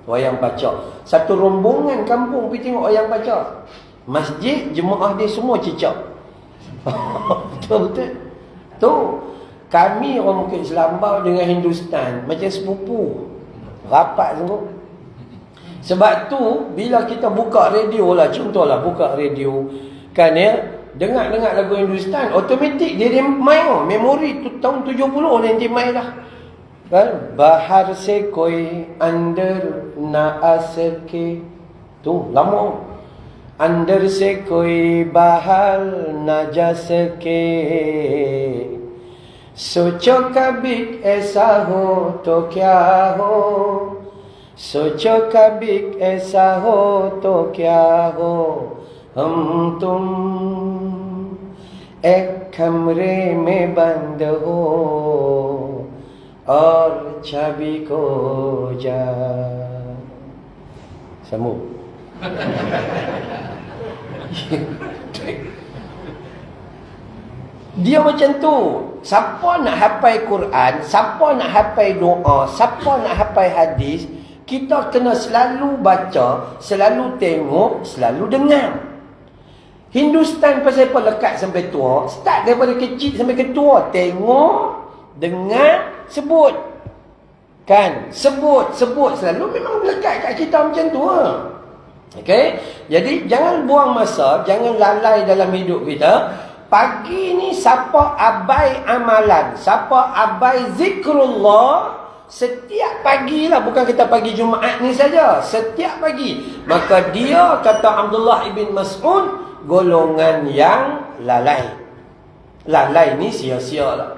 wayang pacak. Satu rombongan kampung pergi tengok wayang pacak. Masjid jemaah dia semua cicak. Betul. Tu kami orang Bukit Selambau dengan Hindustan macam sepupu. Rapat semua. Sebab tu bila kita buka radio lah, contohlah buka radio kan ya, dengar lagu Hindustan, automatik dia main memori tu tahun 70 dia main dah. Kan? Bahar se koi andar na asake. Tu lama. Andar se koi bahar na ja sake. Socho kabhi aisa ho to kya ho. Socho kabhi aisa ho to kya ho. हम तुम एक कमरे में बंद हो और चाबी को जा. Sambung. Dia macam tu. Siapa nak hafal Quran, siapa nak hafal doa, siapa nak hafal hadis, kita kena selalu baca, selalu tengok, selalu dengar. Hindustan pasal apa lekat sampai tua? Start daripada kecil sampai ke tua. Tengok, dengar, sebut. Kan? Sebut selalu memang lekat kat kita macam tu. Okey? Jadi jangan buang masa, jangan lalai dalam hidup kita Pagi ni siapa abai amalan, siapa abai zikrullah, setiap pagi lah, bukan kita pagi Jumaat ni saja, setiap pagi, maka dia, kata Abdullah ibn Mas'ud, golongan yang lalai. Lalai ni sia-sia lah.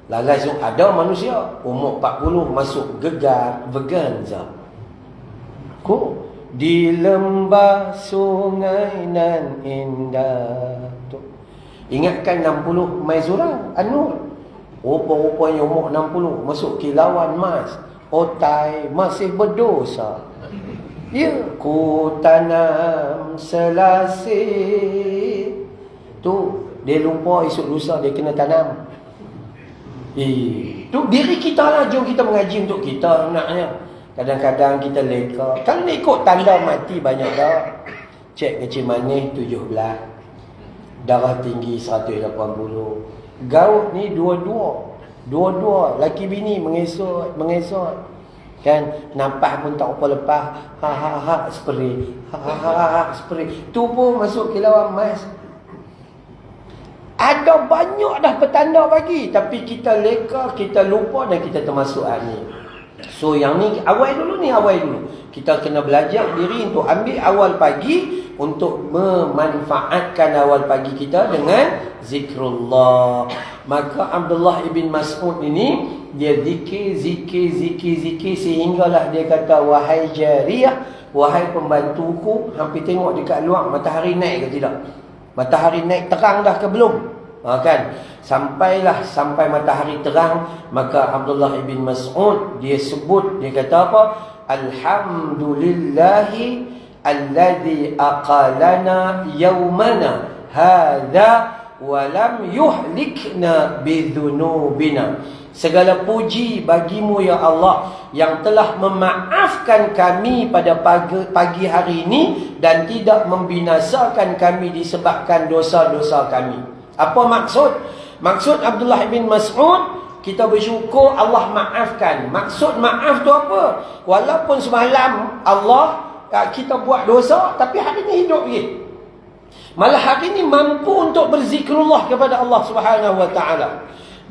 Lalai tu ada manusia umur 40 masuk gegar veganza. Di lembah sungai nan indah tu. Ingatkan 60 Maizura An-Nur. Rupa-rupanya umur 60 masuk kilauan emas. Otai masih berdosa. Ya, ku tanam selasih. Tu dia lupa esok lusa dia kena tanam. Tu diri kita lah, jom kita mengaji untuk kita naknya. Kadang-kadang kita leka. Kalau nak ikut tanda mati banyak dah. Cek kecil manis 17. Darah tinggi 180. Gaut ni dua-dua. Laki bini mengesot. Kan, nampak pun tak apa lepas. Ha, spray. Ha, spray. Tu pun masuk kilauan emas. Ada banyak dah petanda bagi. Tapi kita leka, kita lupa dan kita termasuk ni. So yang ni awal dulu. Kita kena belajar diri untuk ambil awal pagi, untuk memanfaatkan awal pagi kita dengan zikrullah. Maka Abdullah ibn Mas'ud ini, dia zikir sehinggalah dia kata, wahai jariyah, wahai pembantuku, hampir tengok dekat luar matahari naik ke tidak? Matahari naik terang dah ke belum? Kan? Sampai matahari terang, maka Abdullah ibn Mas'ud dia sebut, dia kata apa? Alhamdulillahi alladhi aqalana yawmana hadha wa lam yuhlikna bidhunubina. Segala puji bagimu ya Allah, yang telah memaafkan kami pada pagi hari ini dan tidak membinasakan kami disebabkan dosa-dosa kami. Apa maksud? Maksud Abdullah bin Mas'ud, kita bersyukur Allah maafkan. Maksud maaf tu apa? Walaupun semalam Allah kita buat dosa, tapi hari ni hidup lagi. Malah hari ni mampu untuk berzikrullah kepada Allah Subhanahu wa taala.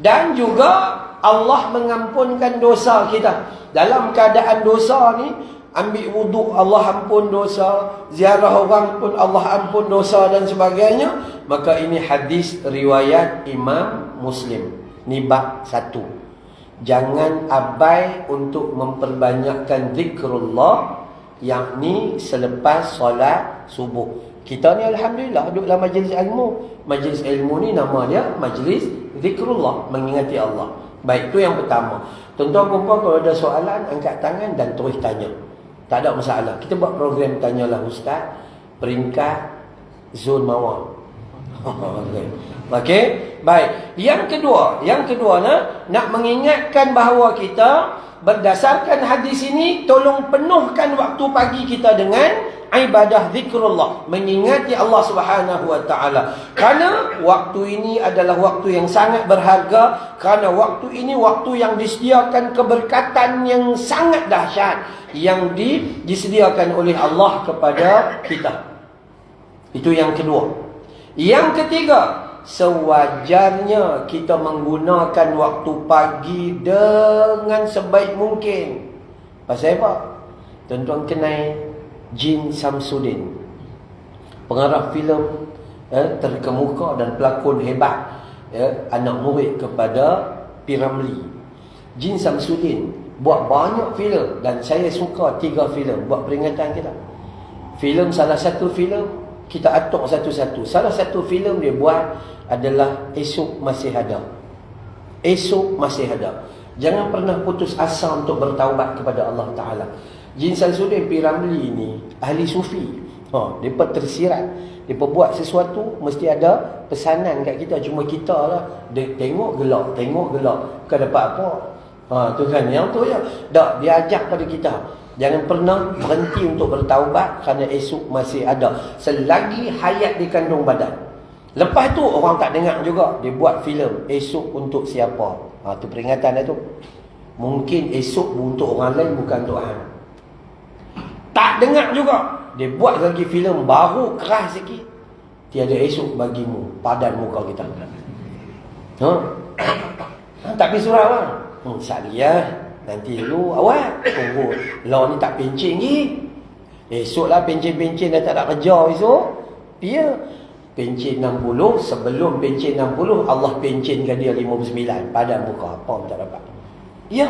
Dan juga Allah mengampunkan dosa kita. Dalam keadaan dosa ni, ambil wuduk Allah ampun dosa, ziarah orang pun Allah ampun dosa dan sebagainya. Maka ini hadis riwayat Imam Muslim. Ni bab 1. Jangan abai untuk memperbanyakkan zikrullah, yakni selepas solat subuh. Kita ni alhamdulillah duduk dalam majlis ilmu. Majlis ilmu ni nama dia majlis zikrullah, mengingati Allah. Baik, itu yang pertama. Tuan-tuan perempuan kalau ada soalan, angkat tangan dan terus tanya. Tak ada masalah. Kita buat program Tanyalah Ustaz, peringkat zon mawar. Okey. Baik. Yang kedua nak mengingatkan bahawa kita berdasarkan hadis ini, tolong penuhkan waktu pagi kita dengan ibadah zikrullah, mengingati Allah Subhanahu wa taala. Kerana waktu ini adalah waktu yang sangat berharga, kerana waktu ini waktu yang disediakan keberkatan yang sangat dahsyat yang disediakan oleh Allah kepada kita. Itu yang kedua. Yang ketiga, sewajarnya kita menggunakan waktu pagi dengan sebaik mungkin. Pasal apa? Tuan-tuan kenal Jin Samsudin, pengarah filem terkemuka dan pelakon hebat, anak murid kepada P. Ramlee. Jin Samsudin buat banyak filem dan saya suka 3 filem buat peringatan kita. Salah satu filem kita atuk satu-satu. Salah satu filem dia buat adalah Esok Masih Ada. Esok Masih Ada. Jangan pernah putus asa untuk bertaubat kepada Allah Ta'ala. Jin Samsudin P. Ramlee ni ahli sufi. Mereka tersirat. Mereka buat sesuatu mesti ada pesanan kat kita. Cuma kita lah tengok gelak. Bukan dapat apa. Tu kan yang tu je. Tak, dia ajak pada kita. Jangan pernah berhenti untuk bertaubat, kerana esok masih ada. Selagi hayat di kandung badan. Lepas tu orang tak dengar juga. Dia buat filem Esok Untuk Siapa. Tu peringatan dia tu. Mungkin esok untuk orang lain, bukan untuk hang. Tak dengar juga. Dia buat lagi filem baru, keras sikit. tiada esok bagimu padan muka kita. Tak pergi surau lah. Syariah nanti dulu awal tunggu law ni tak pencing lagi. Esoklah pencing-pencing dah tak nak kerja esok. Ya. Pencin 60, sebelum pencin 60 Allah pencinkan dia 59 padan muka. Apa pun tak dapat. Ya.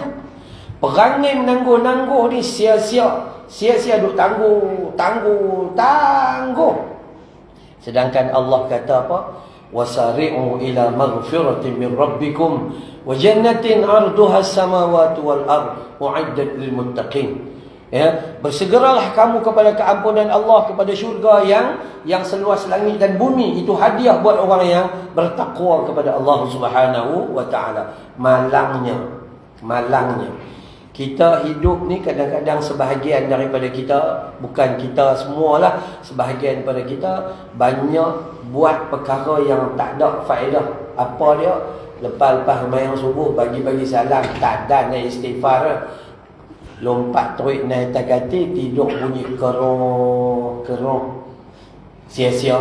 Perangai menangguh-nangguh ni sia-sia. Sia-sia duk tangguh. Sedangkan Allah kata apa? Wasari'u ila maghfiratin min rabbikum wa jannatin 'arduha as-samawati wal ard u'iddat lil muttaqin. Ya, bersegeralah kamu kepada keampunan Allah, kepada syurga yang seluas langit dan bumi. Itu hadiah buat orang yang bertakwa kepada Allah Subhanahu wa taala. Malangnya kita hidup ni kadang-kadang sebahagian daripada kita, bukan kita semualah, sebahagian daripada kita banyak buat perkara yang tak ada faedah. Apa dia? Lepas sembahyang subuh bagi-bagi salam, tak ada istighfar. Lompat teruk naik atas katil, tidur bunyi kerong. Sia-sia.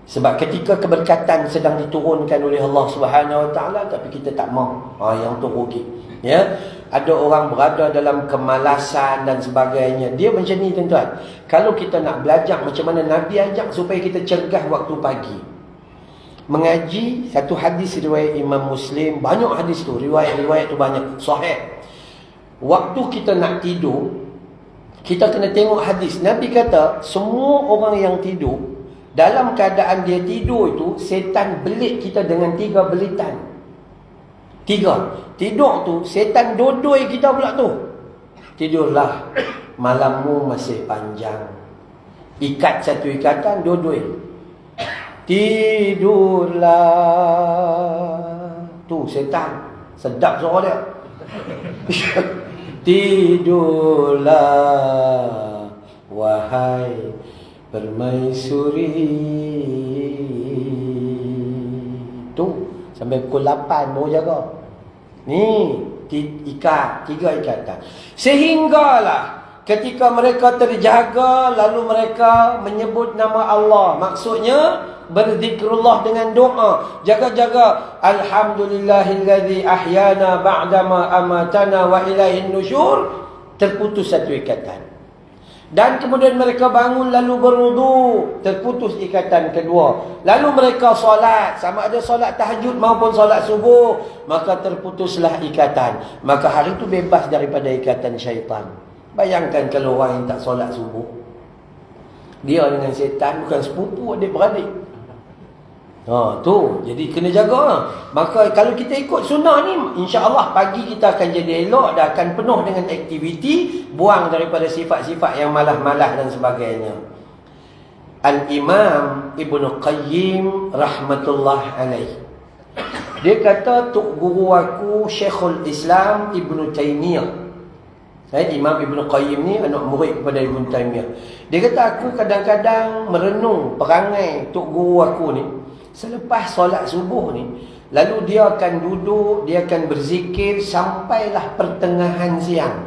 Sebab ketika keberkatan sedang diturunkan oleh Allah Subhanahu wa taala tapi kita tak mau. Yang tu rugi. Ya. Ada orang berada dalam kemalasan dan sebagainya. Dia macam ni tuan-tuan. Kalau kita nak belajar macam mana Nabi ajak supaya kita cergah waktu pagi. Mengaji satu hadis riwayat Imam Muslim, banyak hadis tu, riwayat-riwayat tu banyak, sahih. Waktu kita nak tidur, kita kena tengok hadis. Nabi kata, semua orang yang tidur, dalam keadaan dia tidur itu, setan belit kita dengan 3 belitan. 3. Tidur tu, setan dodoi kita pula tu. Tidurlah, malammu masih panjang. Ikat satu ikatan, dodoi. Tidurlah. Tu setan. Sedap suara dia. Tidurlah wahai permaisuri. Tu sampai pukul 8 baru jaga. Ni ikat 3 ikatan. Sehinggalah ketika mereka terjaga lalu mereka menyebut nama Allah. Maksudnya berzikrullah dengan doa. Jaga-jaga. Alhamdulillahilladzi ahyana ba'dama amatana wa ilaihin nusyur. Terputus satu ikatan. Dan kemudian mereka bangun lalu berwudu. Terputus ikatan kedua. Lalu mereka solat. Sama ada solat tahajud maupun solat subuh. Maka terputuslah ikatan. Maka hari itu bebas daripada ikatan syaitan. Bayangkan kalau orang yang tak solat subuh. Dia dengan syaitan bukan sepupu adik-beradik. Tu, jadi kena jaga. Maka kalau kita ikut sunnah ni, insya-Allah pagi kita akan jadi elok dan akan penuh dengan aktiviti, buang daripada sifat-sifat yang malah-malah dan sebagainya. Al-Imam Ibnu Qayyim rahmatullah alaih. Dia kata tok guru aku Syekhul Islam Ibnu Taimiyah. Imam Ibnu Qayyim ni anak murid kepada Ibnu Taimiyah. Dia kata aku kadang-kadang merenung perangai tok guru aku ni. Selepas solat subuh ni, lalu dia akan duduk, dia akan berzikir sampailah pertengahan siang.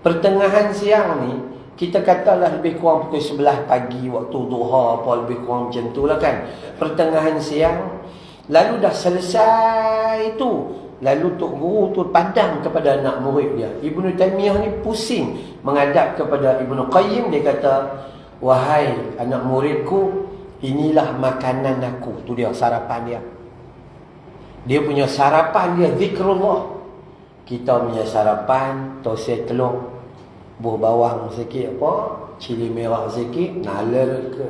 Pertengahan siang ni, kita katalah lebih kurang pukul 11 pagi, waktu duha apa lebih kurang macam tu lah kan. Pertengahan siang, lalu dah selesai tu, lalu tok guru tu pandang kepada anak murid dia. Ibnu Taimiyah ni pusing menghadap kepada Ibnu Qayyim. Dia kata, wahai anak muridku, inilah makanan aku. Tu dia sarapan dia. Dia punya sarapan dia zikrullah. Kita punya sarapan tosai telur, buah bawang sikit, apa, cili merah sikit, nalar ke.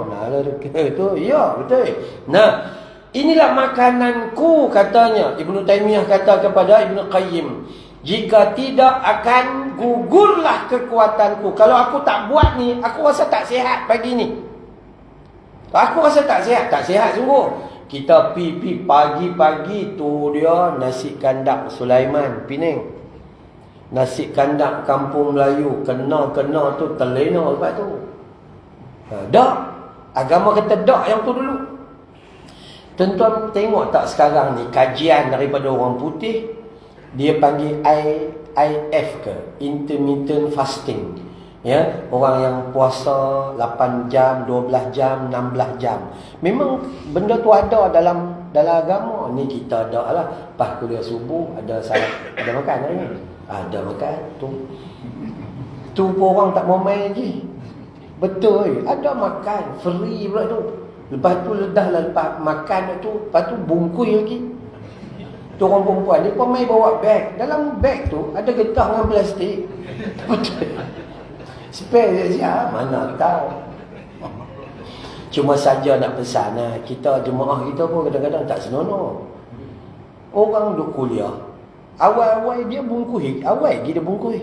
Nalar ke tu. Ya, betul. Nah, inilah makananku katanya. Ibnu Taimiyah kata kepada Ibnu Qayyim, jika tidak akan gugurlah kekuatanku. Kalau aku tak buat ni, aku rasa tak sihat pagi ni. Aku rasa tak sihat. Tak sihat sungguh. Kita pi pagi-pagi tu dia nasi kandak Sulaiman, Penang. Nasi kandak kampung Melayu. Kena tu terlena lepas tu. Dak. Agama kata dak yang tu dulu. Tuan-tuan tengok tak sekarang ni kajian daripada orang putih. Dia panggil IF ke, intermittent fasting. Ya, orang yang puasa 8 jam, 12 jam, 16 jam. Memang benda tu ada dalam agama. Ni kita ada lah. Pas kuliah subuh ada ada makan hari ni. Ada makan tu. Tu pun orang tak mau main lagi. Betul, ada makan free pula tu. Lepas tu dah lepas makan tu, lepas tu bungkus lagi. Tu orang perempuan ni pun main bawa beg. Dalam beg tu ada getah dengan plastik. Spare siapa? Mana tahu. Cuma saja nak pesan kita jemaah kita pun kadang-kadang tak senonoh. Orang duk kuliah, awal-awal dia bungkus, awal lagi dia bungkus.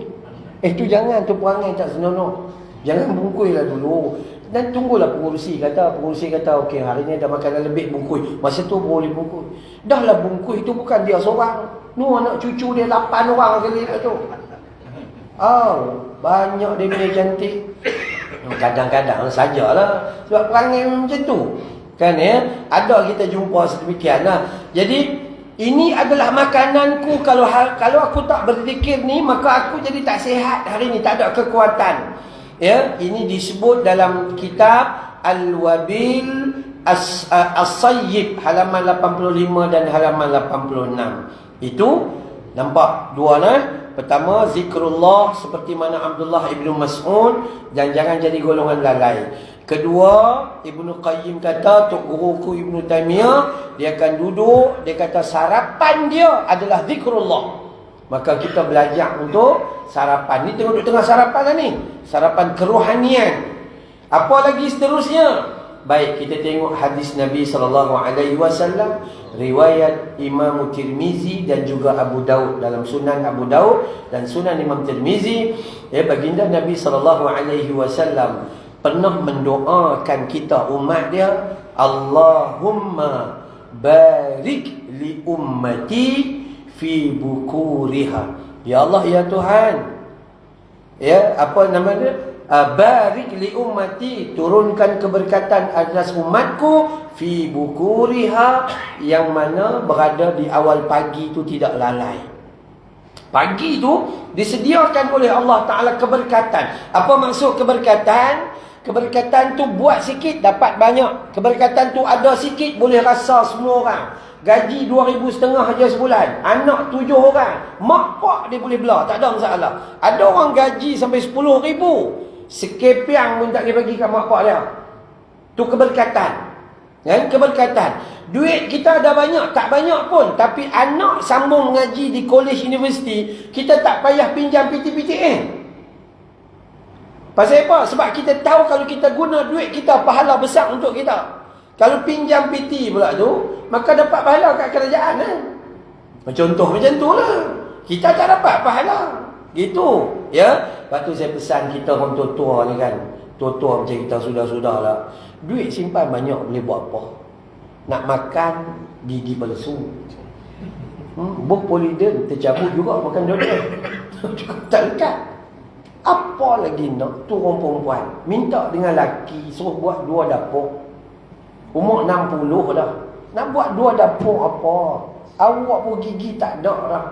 Tu jangan, tu perangai tak senonoh. Jangan bungkuslah dulu. Dan tunggulah pengurusi kata okey hari ni ada makanan lebih bungkus. Masa tu boleh bungkus. Dah lah bungkus tu bukan dia seorang. Nu anak cucu dia 8 orang kali tu. Banyak dia punya cantik. Kadang-kadang sajalah sebab perangai macam tu. Kan ya? Ada kita jumpa sedemikian lah. Jadi ini adalah makananku. Kalau aku tak berzikir ni, maka aku jadi tak sihat hari ni, tak ada kekuatan. Ya, ini disebut dalam kitab Al-Wabil As-Sayyib halaman 85 dan halaman 86. Itu nampak dua lah. Pertama, zikrullah seperti mana Abdullah Ibn Mas'ud, dan jangan jadi golongan lalai. Kedua, Ibnu Qayyim kata, Tok Guruku Ibnu Taimiyah, dia akan duduk, dia kata sarapan dia adalah zikrullah. Maka kita belajar untuk sarapan. Ni tengah sarapan lah ni. Sarapan kerohanian. Apa lagi seterusnya? Baik, kita tengok hadis Nabi SAW, riwayat Imam Tirmizi dan juga Abu Daud, dalam Sunan Abu Daud dan Sunan Imam Tirmizi. Baginda Nabi SAW pernah mendoakan kita umat dia, Allahumma barik li ummati fi bukuriha. Ya Allah, ya Tuhan. Ya, apa nama dia? Barik li ummati, turunkan keberkatan atas umatku fi bukuriha, yang mana berada di awal pagi tu tidak lalai. Pagi tu disediakan oleh Allah Ta'ala keberkatan. Apa maksud keberkatan? Keberkatan tu buat sikit dapat banyak. Keberkatan tu ada sikit boleh rasa semua orang. Gaji 2,500 aja sebulan, anak 7 orang, mak pak dia boleh belah, tak ada masalah. Ada orang gaji sampai 10,000, sekepiang pun tak dia bagi kat mak pak dia. Tu keberkatan. Kan? Keberkatan. Duit kita ada banyak, tak banyak pun, tapi anak sambung mengaji di college universiti, kita tak payah pinjam PTPTN. Pasal apa? Sebab kita tahu kalau kita guna duit kita, pahala besar untuk kita. Kalau pinjam PT pula tu, maka dapat pahala kat kerajaan kan? Contoh macam tu lah. Kita tak dapat pahala. Gitu. Ya. Lepas tu saya pesan kita orang tua-tua ni kan. Tua-tua macam kita sudah-sudah lah. Duit simpan banyak boleh buat apa? Nak makan gigi palsu. Buh poliden tercabut juga makan dua-dua. Tak lekat. Apa lagi nak? Tu orang perempuan. Minta dengan laki suruh buat 2 dapur. Umur 60 dah. Nak buat 2 dapur apa? Awak pun gigi tak ada dah.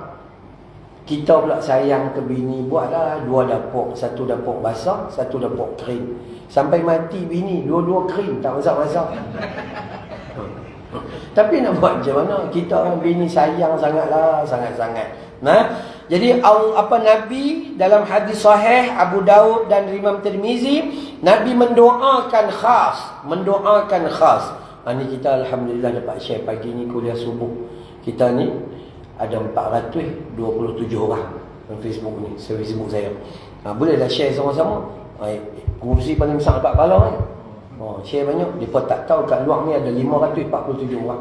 Kita pula sayang ke bini, buatlah 2 dapur. 1 dapur basah, 1 dapur kering. Sampai mati bini, 2-2 kering. Tak masak-masak. Tapi nak buat macam mana? Kita orang bini sayang sangatlah. Sangat-sangat. Jadi Nabi dalam hadis sahih Abu Daud dan Imam Tirmizi, Nabi mendoakan khas. Ni kita alhamdulillah dapat share pagi ni kuliah subuh. Kita ni ada 427 orang dalam Facebook ni, Facebook saya. Bolehlah share sama-sama. Kursi paling besar dapat pahala kan. Share banyak. Mereka tak tahu kat luar ni ada 547 orang.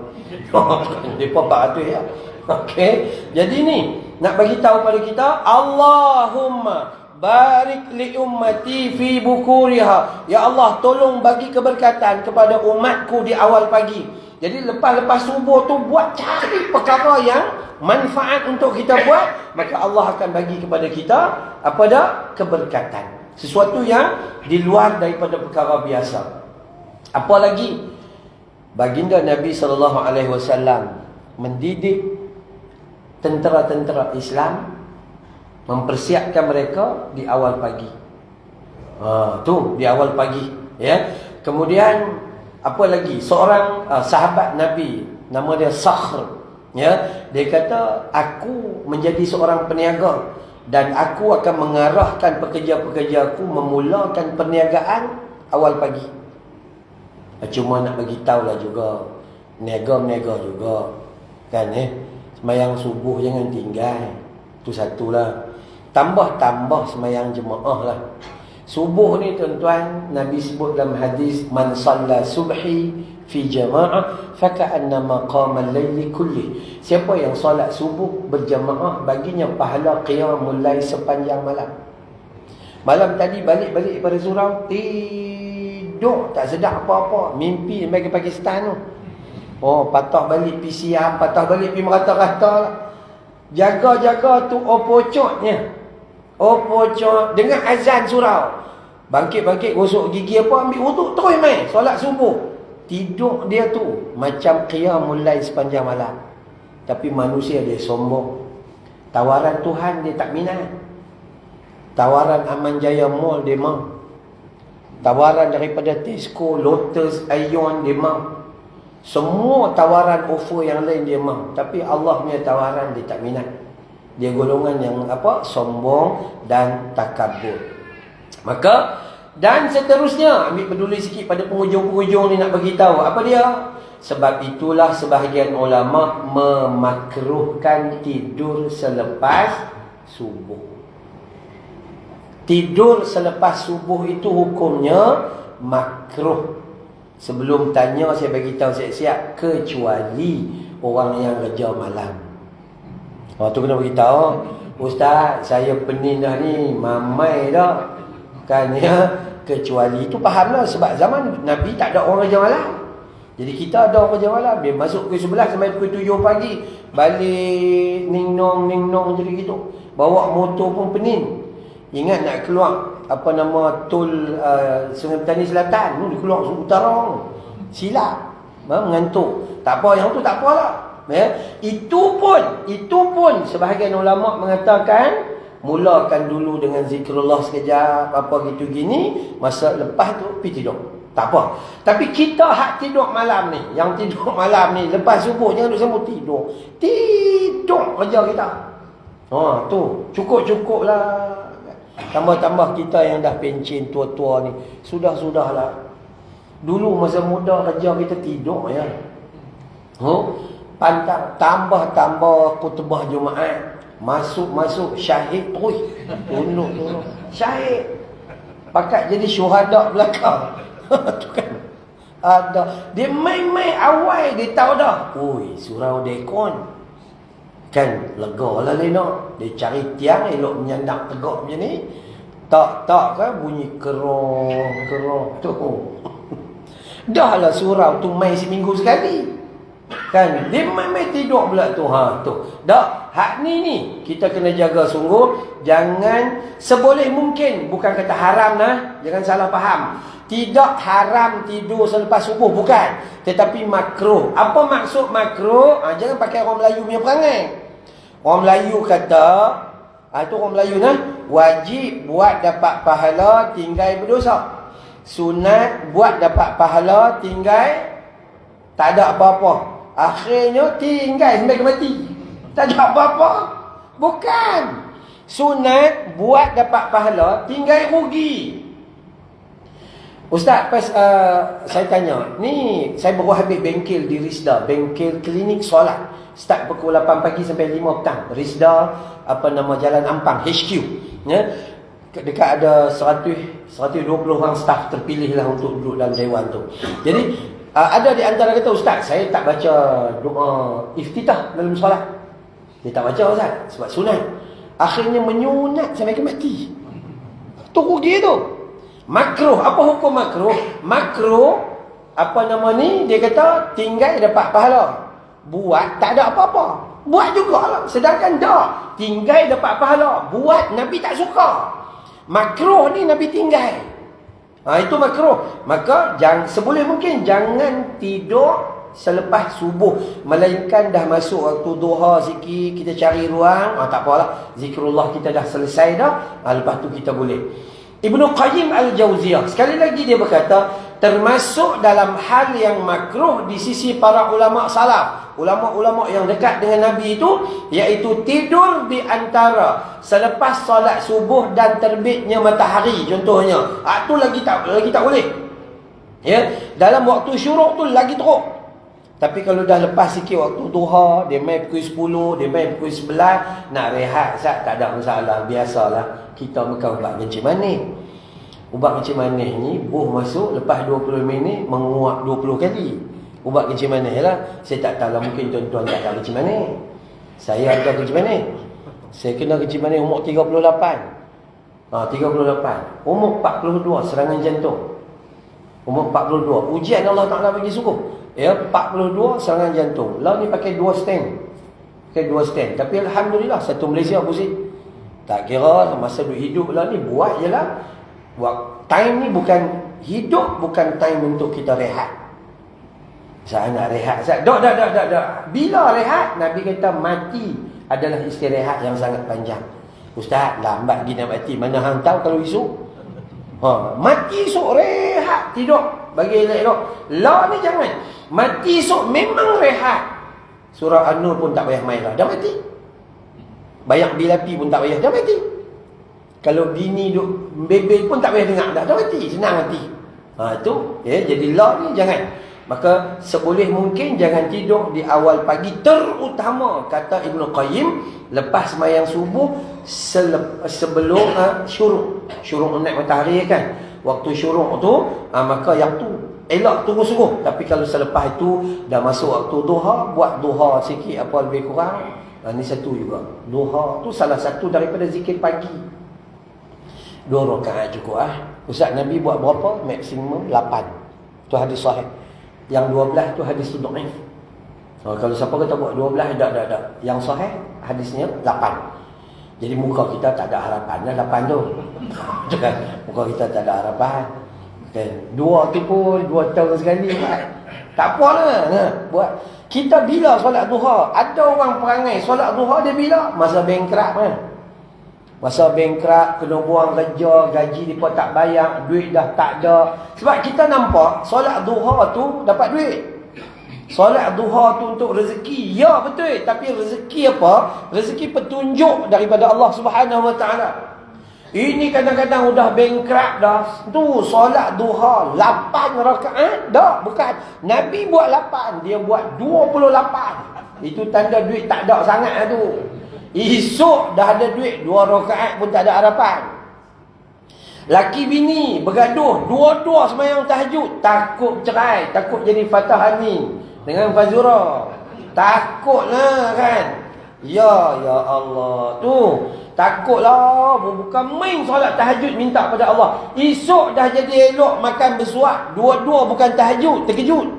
Mereka 400 ya. Okey. Jadi ni nak bagi tahu pada kita, Allahumma barik li ummati fi bukuriha. Ya Allah, tolong bagi keberkatan kepada umatku di awal pagi. Jadi lepas subuh tu cari perkara yang manfaat untuk kita buat, maka Allah akan bagi kepada kita apa dah? Keberkatan. Sesuatu yang di luar daripada perkara biasa. Apa lagi? Baginda Nabi SAW mendidik tentera-tentera Islam, mempersiapkan mereka di awal pagi. Tu di awal pagi, ya. Kemudian apa lagi? Seorang sahabat Nabi, nama dia Sakhr, ya. Dia kata, aku menjadi seorang peniaga dan aku akan mengarahkan pekerja-pekerja aku memulakan perniagaan awal pagi. Cuma nak bagi tahulah juga, niaga-niaga juga, kan, sembahyang subuh jangan tinggal. Tu satulah. Tambah-tambah sembahyang jemaah lah. Subuh ni tuan-tuan, Nabi sebut dalam hadis, man salla subhi fi jama'ah faka'annama qama al-laili kulli. Siapa yang solat subuh berjamaah, baginya pahala qiyamul lail sepanjang malam. Malam tadi balik-balik pada surau, tidur tak sedap apa-apa, mimpi bagi Pakistan tu. Patah balik PCR, patah balik pergi merata-rata lah. Jaga-jaga tu opocotnya. Pocot dengan azan surau. Bangkit-bangkit, gosok gigi apa, ambil wuduk, terus main solat subuh. Tidur dia tu macam qiyamul lail sepanjang malam. Tapi manusia dia sombong. Tawaran Tuhan dia tak minat. Tawaran Aman Jaya Mall dia mau. Tawaran daripada Tesco, Lotus, Aeon dia mau. Semua tawaran offer yang lain dia mau. Tapi Allah punya tawaran dia tak minat. Dia golongan yang sombong dan takabur. Maka, dan seterusnya, ambil peduli sikit pada penghujung-penghujung ni nak bagi tahu apa dia? Sebab itulah sebahagian ulama memakruhkan tidur selepas subuh. Tidur selepas subuh itu hukumnya makruh. Sebelum tanya saya bagi tahu siap-siap, kecuali orang yang kerja malam. Tu kena beritahu, Ustaz, saya pening dah ni, mamai dah. Kan, ya. Kecuali itu fahamlah, sebab zaman Nabi tak ada orang kerja malam. Jadi kita ada orang kerja malam, dia masuk pukul 11 sampai pukul 7 pagi, balik ning-nong jadi gitu. Bawa motor pun pening. Ingat nak keluar tol Sungai Petani Selatan, dia keluar utara. Silap, mengantuk. Tak apa, yang tu tak apalah. Ya, itu pun sebahagian ulama mengatakan mulakan dulu dengan zikrullah sekejap, apa gitu gini, masa lepas tu pergi tidur. Tak apa. Tapi kita hak tidur malam ni, yang tidur malam ni lepas subuh jangan duduk semua tidur. Tidur kerja kita. Tu cukup lah. Tambah-tambah kita yang dah pencen tua-tua ni, sudahlah. Dulu masa muda kerja kita tidur ya. Pantang, tambah khutbah Jumaat, masuk syahid terus, tunduk syahid, pakat jadi syuhada belakang. Tu kan ada dia main awal dia tahu dah, surau dekon kan, lega lah nak dia cari tiang elok menyandak tegak macam ni, tak kan bunyi kerong tu. Dah lah surau tu main seminggu sekali. Kan, dia main tidur pula tu. Dah, hak ni kita kena jaga sungguh. Jangan, seboleh mungkin, bukan kata haram lah, jangan salah faham. Tidak haram tidur selepas subuh, bukan. Tetapi makruh. Apa maksud makruh? Jangan pakai orang Melayu punya perangai. Orang Melayu kata, itu orang Melayu wajib buat dapat pahala, tinggal berdosa. Sunat buat dapat pahala, tinggal tak ada apa-apa. Akhirnya tinggal sampai ke mati, tak ada apa-apa. Bukan. Sunat buat dapat pahala, tinggal rugi. Ustaz, saya tanya, ni saya baru habis bengkel di Risda, bengkel klinik solat. Start pukul 8 pagi sampai 5 petang. Risda, Jalan Ampang, HQ. Ya. Dekat ada 120 orang staf terpilih lah untuk duduk dalam dewan tu. Jadi ada di antara kata, Ustaz, saya tak baca doa iftitah dalam solat. Dia tak baca, Ustaz, sebab sunat. Akhirnya menyunat sampai ke mati. Tu rugi tu. Makruh. Apa hukum makruh? Makruh, dia kata tinggal dapat pahala. Buat tak ada apa-apa. Buat jugalah. Sedangkan dah tinggal dapat pahala. Buat Nabi tak suka. Makruh ni Nabi tinggal. Itu makruh. Maka seboleh mungkin jangan tidur selepas subuh, melainkan dah masuk waktu duha sikit, kita cari ruang, tak apalah, zikrullah kita dah selesai dah, lepas tu kita boleh. Ibnu Qayyim Al-Jauziyah sekali lagi dia berkata, termasuk dalam hal yang makruh di sisi para ulama salaf, ulama-ulama yang dekat dengan Nabi itu, iaitu tidur di antara selepas solat subuh dan terbitnya matahari contohnya. Itu lagi tak boleh. Ya, dalam waktu syuruk tu lagi teruk. Tapi kalau dah lepas sikit waktu duha, dia main pukul 10, dia main pukul 11, nak rehat sat, tak ada masalah. Biasalah kita makan ubat kencing manis. Ubat kencing manis ni buh masuk, lepas 20 minit menguap 20 kali. Ubat kencing manis lah. Saya tak tahu lah, mungkin tuan-tuan tak ada kencing manis. Saya ada kencing manis. Saya kena kencing manis umur 38. 38. Umur 42 serangan jantung. Umur 42. Ujian Allah Ta'ala bagi suruh. Ya, 42 serangan jantung. Lah ni pakai 2 stent. Pakai 2 stent. Tapi alhamdulillah satu Malaysia pusing. Tak kira masa duk hidup lah ni, buat je lah. Time ni bukan hidup, bukan time untuk kita rehat. Saya nak rehat. Dak. Bila rehat, Nabi kata mati adalah istirahat yang sangat panjang. Ustaz, lambat gini nak mati. Mana hang tahu kalau esok? Mati esok rehat, tidur. Bagi elok-elok. Lah ni jangan. Mati esok memang rehat. Surah An-Nur pun tak payah main lah. Dah mati. Bayang bilapi pun tak payah. Dah mati. Kalau bini duk bebel pun tak payah dengar. Dah mati. Senang mati. Itu. Ya, jadi lah ni jangan. Maka seboleh mungkin jangan tidur di awal pagi. Terutama kata Ibnu Qayyim, lepas sembahyang subuh sebelum syuruk. Syuruk naik matahari kan. Waktu syuruk tu maka yang tu elok tunggu suruh. Tapi kalau selepas itu dah masuk waktu duha, buat duha sikit apa lebih kurang. Ni satu juga. Duha tu salah satu daripada zikir pagi. 2 rakaat cukup Ustaz, Nabi buat berapa? Maksimum 8. Tu hadis sahih. Yang 12 tu hadis dhaif. Kalau siapa kata buat 12, tak. Yang sahih hadisnya 8. Jadi muka kita tak ada harapan dah 8 tu. Muka kita tak ada harapan. Okay. 2 tu pun 2 tahun sekali buat. Tak apalah. Buat. Kita bila solat duha? Ada orang perangai solat duha dia bila? Masa bankrupt Masa bankrupt, kena buang kerja, gaji mereka tak bayar, duit dah tak ada. Sebab kita nampak solat duha tu dapat duit. Solat duha tu untuk rezeki. Ya betul. Tapi rezeki apa? Rezeki petunjuk daripada Allah Subhanahu Wa Taala. Ini kadang-kadang udah bankrupt dah. Tu solat duha 8 rakaat. Dah, bukan. Nabi buat 8. Dia buat 28. Itu tanda duit tak ada sangat tu. Esok dah ada duit 2 rakaat pun tak ada harapan. Laki bini bergaduh, dua-dua sembahyang tahajud, takut cerai, takut jadi Fatah Amin dengan Fazura. Takutlah kan. Ya Allah tu. Takutlah, bukan main solat tahajud minta pada Allah. Esok dah jadi elok makan bersuap, dua-dua bukan tahajud, terkejut.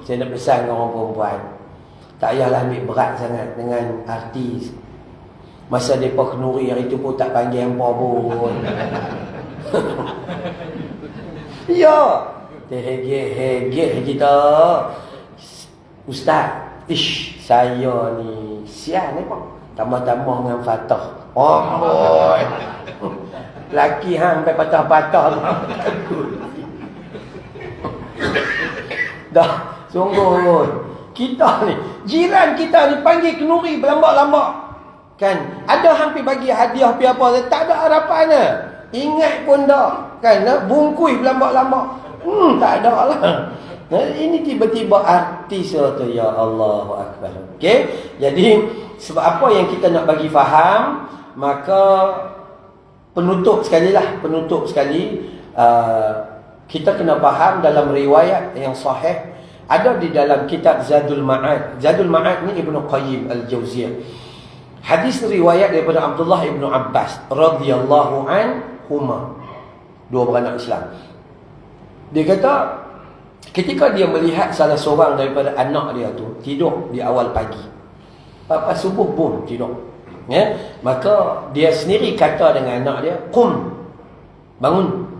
Saya nak pesan dengan orang perempuan, tak payahlah ambil berat sangat dengan artis. Masa mereka kenuri hari tu pun tak panggil hampa pun. Ya, terhegeh-hegeh kita. Ustaz, saya ni sian ni pak. Tambah-tambah dengan Fatah. Boy. Laki hang sampai patah-patah tu. Dah, sungguh. Kita ni, jiran kita ni panggil kenuri berlambak-lambak. Kan, ada hampir bagi hadiah pi apa, tak ada harapan dah. Ingat pun dah. Kan, bungkui berlambak-lambak. Tak ada lah. Ini tiba-tiba artis tu, ya Allahu Akbar. Okey, jadi sebab apa yang kita nak bagi faham, maka penutup sekali, kita kena faham dalam riwayat yang sahih. Ada di dalam kitab Zadul Ma'ad. Zadul Ma'ad ni Ibnu Qayyim Al-Jauziyah. Hadis riwayat daripada Abdullah Ibn Abbas radhiyallahu anhuma. 2 beranak Islam. Dia kata ketika dia melihat salah seorang daripada anak dia tu tidur di awal pagi. Lepas subuh pun tidur. Ya? Maka dia sendiri kata dengan anak dia, "Qum, bangun.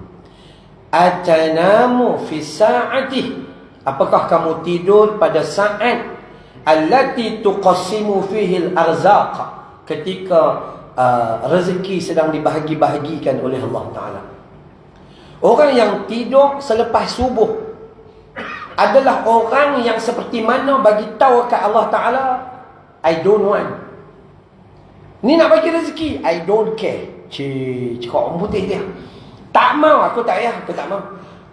Atanamu fi sa'ati." Apakah kamu tidur pada saat allati tuqassimu fihi al-arzaq, ketika rezeki sedang dibahagi-bahagikan oleh Allah Ta'ala. Orang yang tidur selepas subuh adalah orang yang seperti mana bagi tahu kat Allah Ta'ala, I don't want. Ni nak bagi rezeki, I don't care. Cakap orang putih dia. Tak mau, aku tak mau.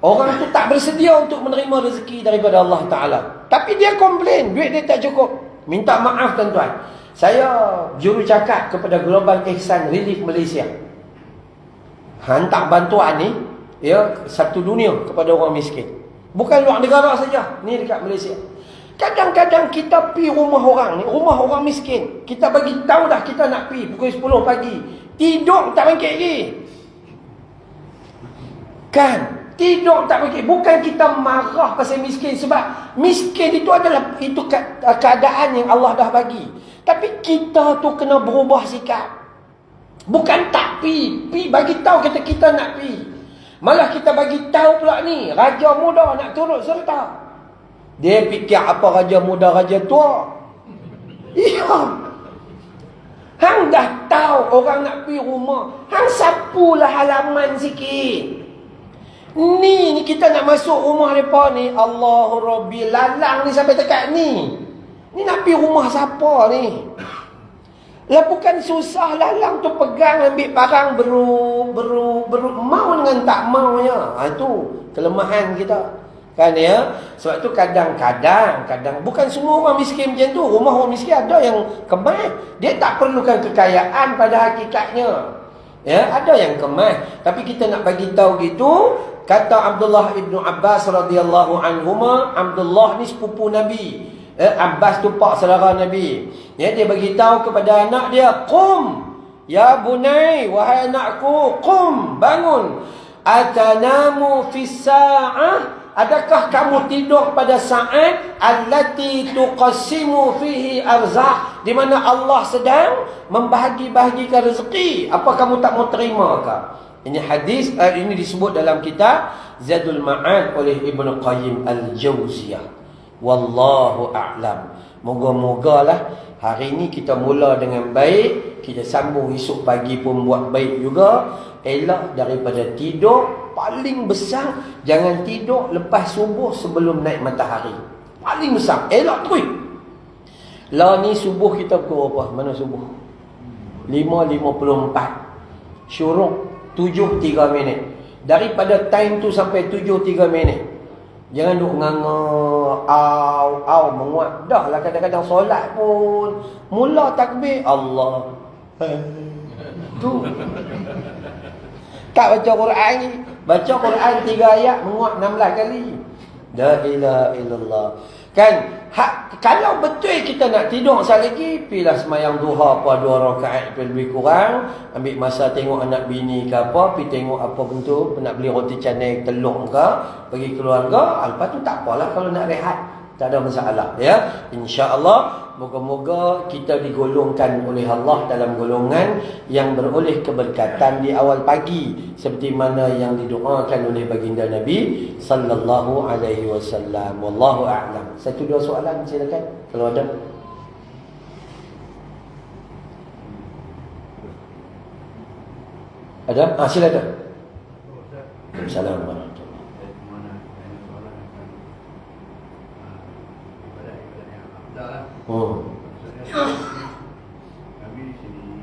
Orang tu tak bersedia untuk menerima rezeki daripada Allah Ta'ala. Tapi dia komplain, duit dia tak cukup. Minta maaf tuan-tuan. Saya juru cakap kepada Global Ihsan Relief Malaysia. Hantar bantuan ni, ya, satu dunia kepada orang miskin. Bukan luar negara saja, ni dekat Malaysia. Kadang-kadang kita pi rumah orang ni, rumah orang miskin. Kita bagi tahu dah kita nak pi pukul 10 pagi. Tidur tak bangkit lagi. Kan? Tidur tak bangkit. Bukan kita marah pasal miskin. Sebab miskin itu adalah keadaan yang Allah dah bagi. Tapi kita tu kena berubah sikap. Bukan tak pi. Pi bagi tahu kita nak pi. Malah kita bagi tahu pula ni, raja muda nak turut serta. Dia fikir apa raja muda, raja tua. Ya. Hang dah tahu orang nak pergi rumah, hang sapulah halaman sikit. Ni kita nak masuk rumah mereka ni, Allahu Rabbi, lalang ni sampai dekat ni. Ni nak pergi rumah siapa ni? Lah bukan susah lalang tu pegang ambil barang beru mau dengan tak maunya. Itu kelemahan kita. Kan ya? Sebab tu kadang-kadang bukan semua orang miskin macam tu. Rumah orang miskin ada yang kemas. Dia tak perlukan kekayaan pada hakikatnya. Ya, ada yang kemas. Tapi kita nak bagi tahu gitu, kata Abdullah ibnu Abbas radhiyallahu anhuma, Abdullah ni sepupu Nabi. Abbas tu pak saudara Nabi. Ya, dia bagi tahu kepada anak dia, "Qum ya bunai, wahai anakku, qum, bangun. Atanamu fi sa'ah, adakah kamu tidur pada saat allati tuqassimu fihi arzaq, di mana Allah sedang membahagi-bahagikan rezeki? Apa kamu tak mau terima ke?" Ini hadis ini disebut dalam kitab Zadul Ma'ad oleh Ibnu Qayyim Al-Jauziyah. Wallahu a'lam. Moga-mogalah hari ni kita mula dengan baik, kita sambung esok pagi pun buat baik juga. Elak daripada tidur. Paling besar, jangan tidur lepas subuh sebelum naik matahari. Paling besar, elak terus. Lah ni subuh kita pukul apa? Mana subuh? 5.54. Syuruk 7.3 minit. Daripada time tu sampai 7.3 minit, jangan duk nganga, au menguat. Dah lah kadang-kadang solat pun mula takbir Allah. Tu. Tak baca Quran ni. Baca Quran 3 ayat menguat 16 kali. La ilaha illallah. Kan? Kalau betul kita nak tidur sekali lagi, pilah semayang duha apa 2 rakaat lebih kurang, ambil masa tengok anak bini ke apa, pergi tengok apa bentuk, nak beli roti canai telur ke, bagi keluarga, lepas tu tak apalah kalau nak rehat. Tak ada masalah, ya. Insya-Allah moga-moga kita digolongkan oleh Allah dalam golongan yang beroleh keberkatan di awal pagi seperti mana yang didoakan oleh baginda Nabi sallallahu alaihi wasallam. Wallahu a'lam. 1-2 soalan silakan kalau ada. Ada? Silakan. Assalamualaikum. Kami di sini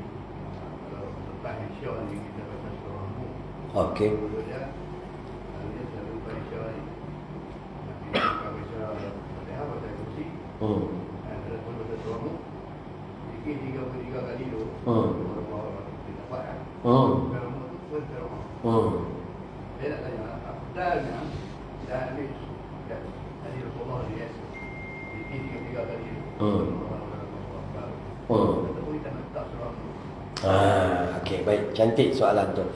kalau lepas Isyak ni kita baca surah Mu. Okey. Dia selalu lepas Isyak ni. Tapi kita baca Fatihah, baca kursi. Ada pun baca surah Mu. Zikir 33 kali tu. Baru kita dapat kan. Kalau Mu tu pun surah. Saya nak tanya, afdalnya dah ambil tadi Rasulullah dia zikir 33 kali tu. Okey, baik, cantik soalan tu.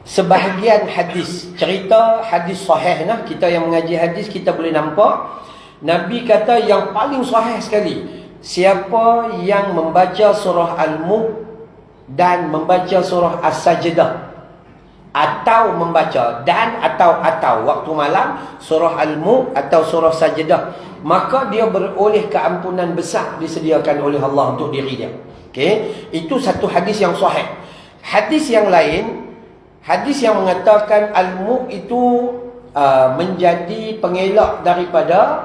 Sebahagian hadis, cerita hadis sahih nah, kita yang mengaji hadis kita boleh nampak Nabi kata yang paling sahih sekali, siapa yang membaca surah Al-Mulk dan membaca surah As-Sajdah, atau membaca dan atau waktu malam surah Al-Mulk atau surah Sajdah, maka dia beroleh keampunan besar disediakan oleh Allah untuk diri dia. Okey, itu satu hadis yang sahih. Hadis yang lain, hadis yang mengatakan al-mu itu menjadi pengelak daripada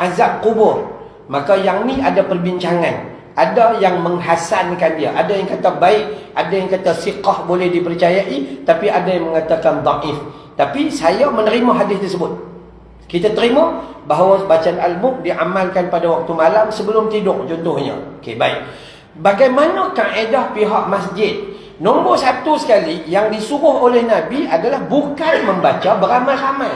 azab kubur. Maka yang ni ada perbincangan. Ada yang menghasankan dia, ada yang kata baik, ada yang kata siqah boleh dipercayai, tapi ada yang mengatakan dhaif. Tapi saya menerima hadis tersebut. Kita terima bahawa bacaan al-mu diamalkan pada waktu malam sebelum tidur contohnya. Okey, baik. Bagaimana kaedah pihak masjid? Nombor satu sekali yang disuruh oleh Nabi adalah bukan membaca beramai-ramai,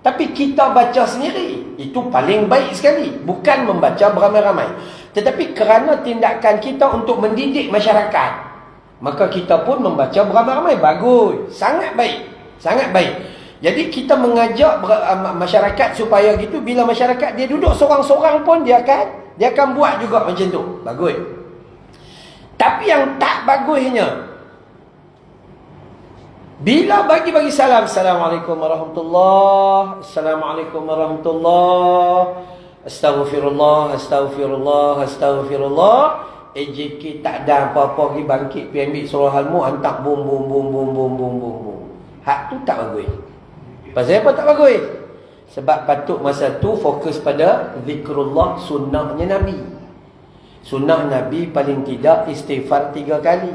tapi kita baca sendiri. Itu paling baik sekali. Bukan membaca beramai-ramai, tetapi kerana tindakan kita untuk mendidik masyarakat, maka kita pun membaca beramai-ramai. Bagus, sangat baik, sangat baik. Jadi kita mengajak masyarakat supaya gitu. Bila masyarakat dia duduk seorang-seorang pun dia akan buat juga macam tu. Bagus. Tapi yang tak bagusnya, bila bagi salam, Assalamualaikum warahmatullahi, Assalamualaikum warahmatullahi, Astaghfirullah, Astaghfirullah, Astaghfirullah. AJK tak ada apa-apa pergi bangkit, pergi ambil surah Al-Mu, hantar bum bum bum bum bum bum bum bum. Hak tu tak bagus. Pasal apa tak bagus? Sebab patut masa tu fokus pada zikrullah, sunnahnya Nabi. Sunnah Nabi paling tidak istighfar 3 kali.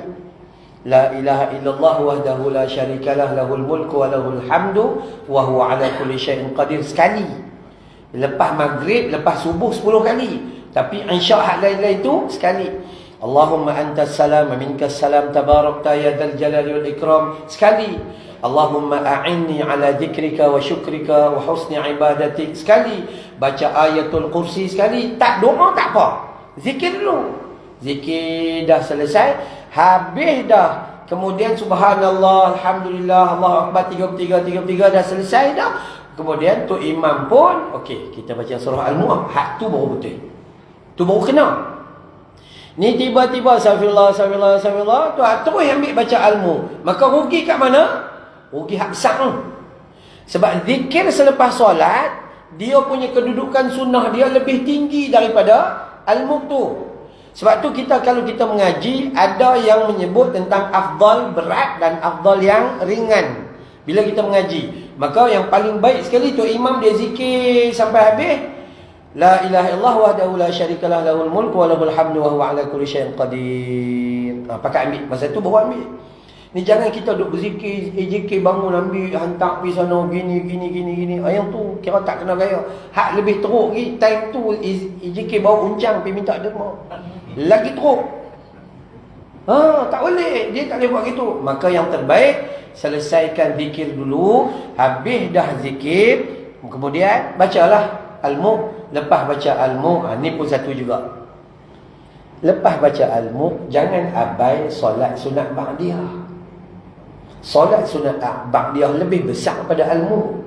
La ilaha illallah wahdahu la syarikalah, lahul mulku wa lahul hamdu wa huwa ala kulli syai'in qadir sekali. Lepas maghrib, lepas subuh 10 kali. Tapi insya' hak lain-lain tu sekali. Allahumma antas salam wa minkas salam tabarakta ya dzal jalali wal ikram sekali. Allahumma a'inni ala dzikrika wa syukrika wa husni ibadatik sekali. Baca ayatul kursi sekali. Tak doa tak apa, zikir dulu. Zikir dah selesai, habis dah, kemudian subhanallah, alhamdulillah, Allahu akbar 33 dah selesai dah. Kemudian tu imam pun okey, kita baca surah Al-Mu'. Hak tu baru betul, tu baru kena. Ni tiba-tiba astagfirullah, astagfirullah, astagfirullah, tu terus ambil baca Al-Mu'. Maka rugi kat mana? Rugi hak besar tu. Sebab zikir selepas solat, dia punya kedudukan sunnah dia lebih tinggi daripada Al-Mu' tu. Sebab tu kita kalau kita mengaji, ada yang menyebut tentang afdal berat dan afdal yang ringan. Bila kita mengaji, maka yang paling baik sekali tu imam dia zikir sampai habis. La ilaha illallah wahdahu la syarikalah, lahul mulku wa lahul hamdu wa huwa ala kulli syai'in qadir. Pakai ambil. Masa tu baru ambil. Ni jangan kita duduk berzikir, AJK bangun ambil, hantar pergi sana, gini. Yang tu kira tak kena gaya. Hak lebih teruk lagi, time tu AJK bawa uncang pergi minta derma. Lagi teruk. Tak boleh. Dia tak boleh buat gitu. Maka yang terbaik, selesaikan zikir dulu. Habis dah zikir, kemudian bacalah Al-Mu'. Lepas baca Al-Mu', ni pun satu juga. Lepas baca Al-Mu', jangan abai solat sunat ba'diyah. Solat sunat ba'diyah lebih besar pada Al-Mu'.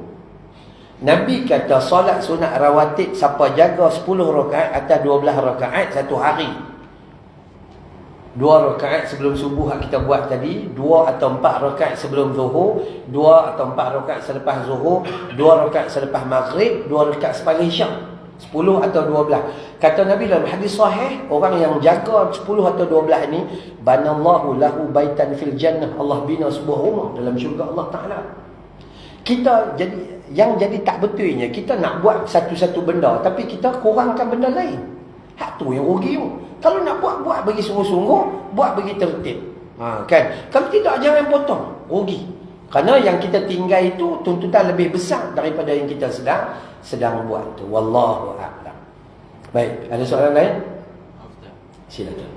Nabi kata solat sunat rawatib siapa jaga 10 rakaat atau 12 rakaat satu hari. 2 rakaat sebelum subuh kita buat tadi, 2 atau 4 rakaat sebelum zuhur, 2 atau 4 rakaat selepas zuhur, 2 rakaat selepas maghrib, 2 rakaat selepas isyak. 10 atau 12. Kata Nabi dalam hadis sahih, orang yang jaga 10 atau 12 ni, banallahu lahu baitan fil jannah, Allah bina sebuah rumah dalam syurga Allah Ta'ala. Kita jadi tak betulnya kita nak buat satu-satu benda, tapi kita kurangkan benda lain. Hak tu yang rugi tu. Kalau nak buat bagi sungguh-sungguh, buat bagi tertib. Kan? Kalau tidak, jangan potong, rugi. Kerana yang kita tinggal itu tuntutan lebih besar daripada yang kita sedang buat tu. Wallahu a'lam. Baik, ada soalan lain? Silakan.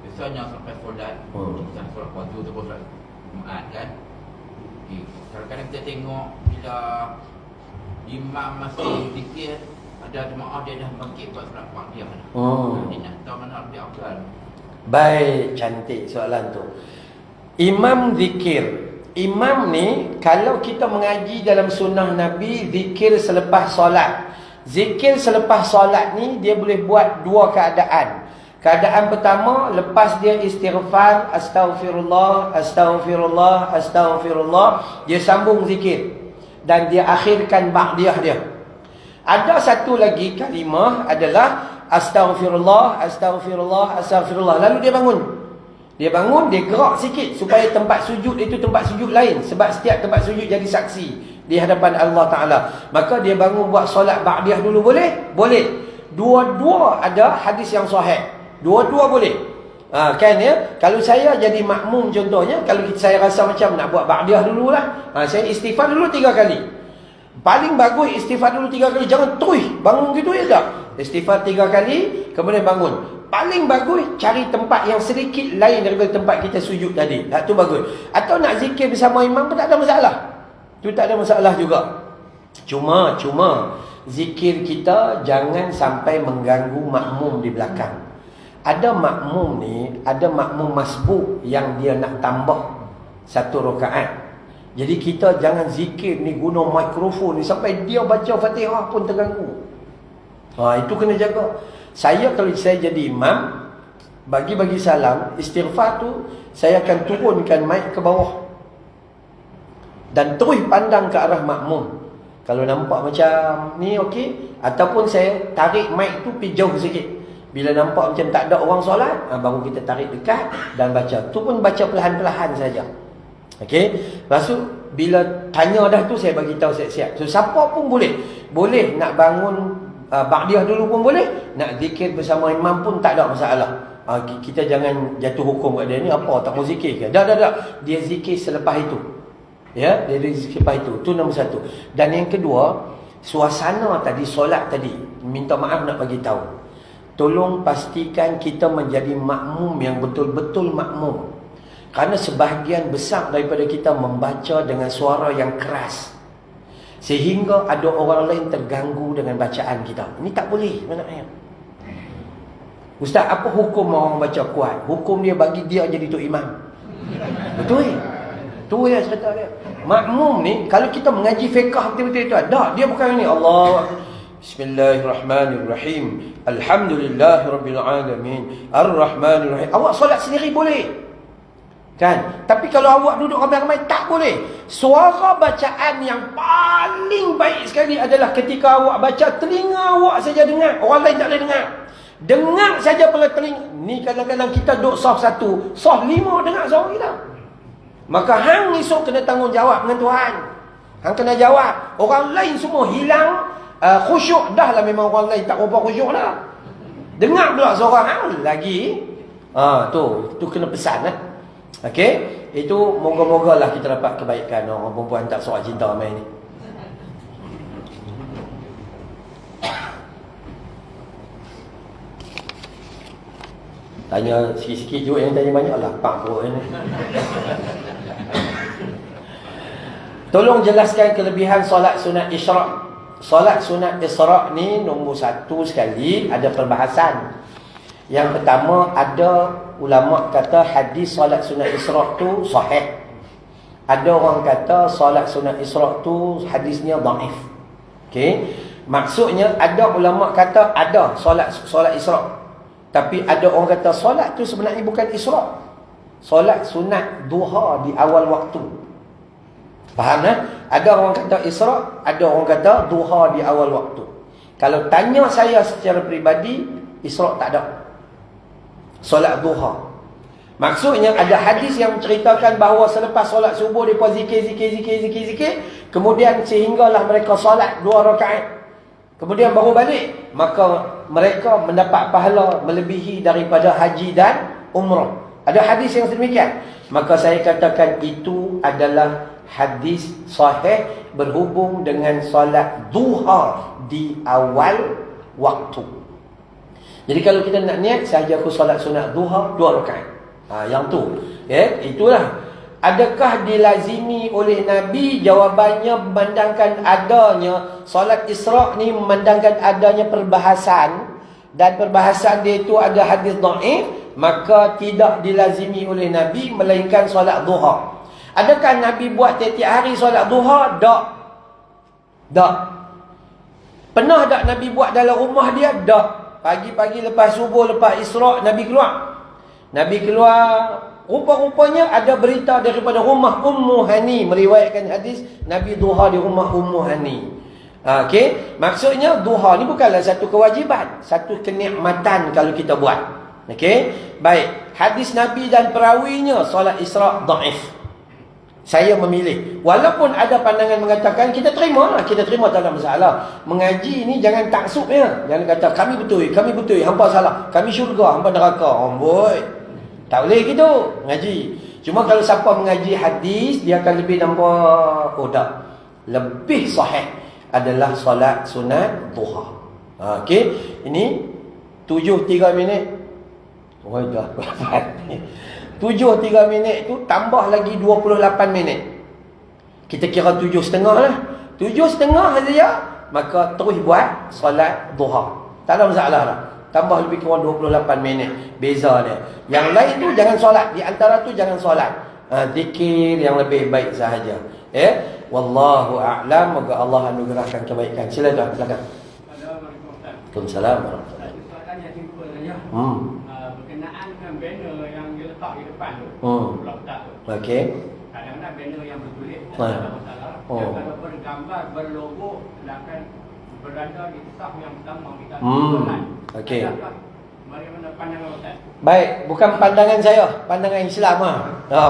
Biasanya sampai solat, misalnya solat fardu atau solat Jumaat kan. Kadang-kadang kita tengok bila imam masih zikir, ada jemaah dia dah bangkit buat solat ba'diyah. Dia nak tahu mana lebih afdal. Baik, cantik soalan tu. Imam zikir. Imam ni kalau kita mengaji dalam sunnah Nabi, zikir selepas solat. Zikir selepas solat ni dia boleh buat 2 keadaan. Keadaan pertama, lepas dia istighfar, astaghfirullah, astaghfirullah, astaghfirullah, dia sambung zikir dan dia akhirkan ba'diyah dia. Ada satu lagi kalimah adalah Astaghfirullah, astaghfirullah, astaghfirullah. Lalu dia bangun. Dia bangun, dia gerak sikit supaya tempat sujud itu tempat sujud lain. Sebab setiap tempat sujud jadi saksi di hadapan Allah Ta'ala. Maka dia bangun buat solat ba'diyah dulu, boleh? Boleh. Dua-dua ada hadis yang sahih. Dua-dua boleh. Kan ya? Kalau saya jadi makmum contohnya, kalau saya rasa macam nak buat ba'diyah dululah, saya istighfar dulu 3 kali. Paling bagus istighfar dulu 3 kali. Jangan terus bangun gitu ya tak? Istighfar 3 kali, kemudian bangun. Paling bagus cari tempat yang sedikit lain daripada tempat kita sujud tadi. Itu bagus. Atau nak zikir bersama imam pun tak ada masalah. Itu tak ada masalah juga. Cuma zikir kita jangan sampai mengganggu makmum di belakang. Ada makmum ni, ada makmum masbuk yang dia nak tambah 1 rakaat. Jadi kita jangan zikir ni guna mikrofon ni sampai dia baca Fatihah pun terganggu. Itu kena jaga. Kalau saya jadi imam, bagi salam, istighfar tu saya akan turunkan mic ke bawah dan terus pandang ke arah makmum. Kalau nampak macam ni okey, ataupun saya tarik mic tu pergi jauh sikit. Bila nampak macam tak ada orang solat, baru kita tarik dekat dan baca. Tu pun baca perlahan-perlahan saja. Okey. Lepas tu bila tanya dah tu saya bagi tahu siap-siap. So siapa pun boleh. Boleh nak bangun ba'diyah dulu pun boleh, nak zikir bersama imam pun tak ada masalah. Kita jangan jatuh hukum kat dia ni, apa tak mau zikir ke? Tak. Dia zikir selepas itu. Ya, dia zikir selepas itu. Itu nombor 1. Dan yang kedua, suasana tadi, solat tadi, minta maaf nak bagi tahu. Tolong pastikan kita menjadi makmum yang betul-betul makmum. Kerana sebahagian besar daripada kita membaca dengan suara yang keras, sehingga ada orang lain terganggu dengan bacaan kita. Ini tak boleh maknanya. Ustaz, apa hukum orang baca kuat? Hukum dia bagi dia jadi tok imam. Betul? Tu ya cerita dia. Makmum ni, kalau kita mengaji fiqh betul-betul itu, tak, dia bukan ni. Allah Bismillahirrahmanirrahim. Alhamdulillahirabbil alamin. Arrahmanirrahim. Awak solat sendiri boleh. Kan? Tapi kalau awak duduk ramai-ramai tak boleh. Suara bacaan yang paling baik sekali adalah ketika awak baca, telinga awak saja dengar, orang lain tak boleh dengar. Dengar saja pada telinga. Ni kadang-kadang kita duduk saf 1, saf 5 dengar suara kita. Maka hang esok kena tanggungjawab dengan Tuhan. Hang kena jawab. Orang lain semua hilang khusyuk. Dah lah memang orang lain tak berapa khusyuk lah. Dengar pula suara hang lagi. Tu kena pesan lah. Okey, itu moga-moga lah kita dapat kebaikan. Orang perempuan tak soal cinta main ni. Tanya sikit-sikit juga, yang tanya banyak lah. Pak pun ni. Tolong jelaskan kelebihan solat sunat isyraq. Solat sunat isyraq ni nombor 1 sekali ada perbahasan. Yang pertama, ada ulama kata hadis solat sunat isyraq tu sahih. Ada orang kata solat sunat isyraq tu hadisnya dhaif. Okey. Maksudnya ada ulama kata ada solat isyraq. Tapi ada orang kata solat tu sebenarnya bukan isyraq. Solat sunat duha di awal waktu. Faham tak? Ada orang kata isyraq, ada orang kata duha di awal waktu. Kalau tanya saya secara peribadi, isyraq tak ada. Solat duha. Maksudnya ada hadis yang menceritakan bahawa selepas solat subuh mereka zikir, kemudian sehinggalah mereka solat 2 rakaat, kemudian baru balik, maka mereka mendapat pahala melebihi daripada haji dan umrah. Ada hadis yang sedemikian. Maka saya katakan itu adalah hadis sahih berhubung dengan solat duha di awal waktu. Jadi kalau kita nak niat, sahaja aku solat sunat duha 2 rakaat. Yang tu. Itulah. Adakah dilazimi oleh Nabi? Jawabannya memandangkan adanya solat isyraq ni, memandangkan adanya perbahasan, dan perbahasan dia itu ada hadis dhaif, maka tidak dilazimi oleh Nabi melainkan solat duha. Adakah Nabi buat tiap-tiap hari solat duha? Tak. Pernah tak Nabi buat dalam rumah dia? Tak. Pagi-pagi lepas subuh, lepas isyraq, Nabi keluar. Rupa-rupanya ada berita daripada rumah Ummu Hani, meriwayatkan hadis Nabi duha di rumah Ummu Hani. Okey, maksudnya duha ni bukanlah satu kewajiban, satu kenikmatan kalau kita buat. Okey, baik. Hadis Nabi dan perawinya solat Isra' dhaif. Saya memilih, walaupun ada pandangan mengatakan kita terima lah, kita terima tak ada masalah. Mengaji ni jangan taksub ya. Jangan kata kami betul, hampa salah, kami syurga, hampa neraka. Amboi. Tak boleh gitu ngaji. Cuma kalau siapa mengaji hadis, dia akan lebih nampak tak. Lebih sahih adalah solat sunat duha. Okey, ini 7:03 minit. Oh dah 7:03 minit tu tambah lagi 28 minit. Kita kira 7:30 lah. 7:30 saja, maka terus buat solat duha. Tak ada masalah lah. Tambah lebih kurang 28 minit. Beza dia. Yang lain tu jangan solat. Di antara tu jangan solat. Zikir yang lebih baik sahaja. Wallahu a'lam. Moga Allah anugerahkan kebaikan. Silakan. Waalaikumsalam warahmatullahi wabarakatuh. Soalan yang simple saja. Berkenaan dengan banner yang diletak di depan tu. Blok tak tu. Okey. Kadang-kadang banner yang bertulis tak ada masalah. Kalau bergambar, berlogo, akan berada di saf yang pertama kita solat. Okey. Bagaimana pandangan Ustaz? Baik, bukan pandangan saya, pandangan Islam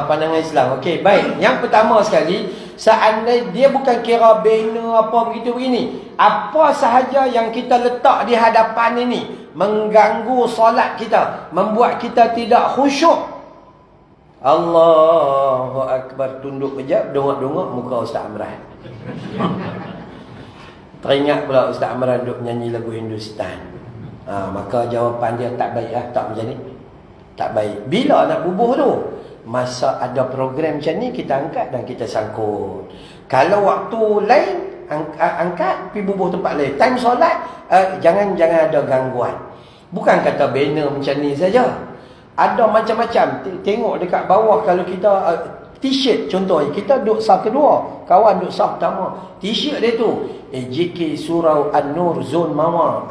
pandangan Islam. Okey, baik. Yang pertama sekali, seandainya dia bukan kira banner apa begitu begini. Apa sahaja yang kita letak di hadapan ini mengganggu solat kita, membuat kita tidak khusyuk. Allahu akbar, tunduk kejap, dongak-dongak muka Ustaz Amran. Teringat pula Ustaz Amran duk nyanyi lagu Hindustan. Maka jawapan dia tak baik lah. Tak macam ni, tak baik. Bila nak bubuh tu, masa ada program macam ni, kita angkat dan kita sangkut. Kalau waktu lain, angkat pergi bubuh tempat lain. Time solat, jangan ada gangguan. Bukan kata banner macam ni saja. Ada macam-macam. Tengok dekat bawah, kalau kita t-shirt contohnya, kita duduk saf kedua, kawan duduk saf pertama, t-shirt dia tu JK Surau An-Nur Zon Mama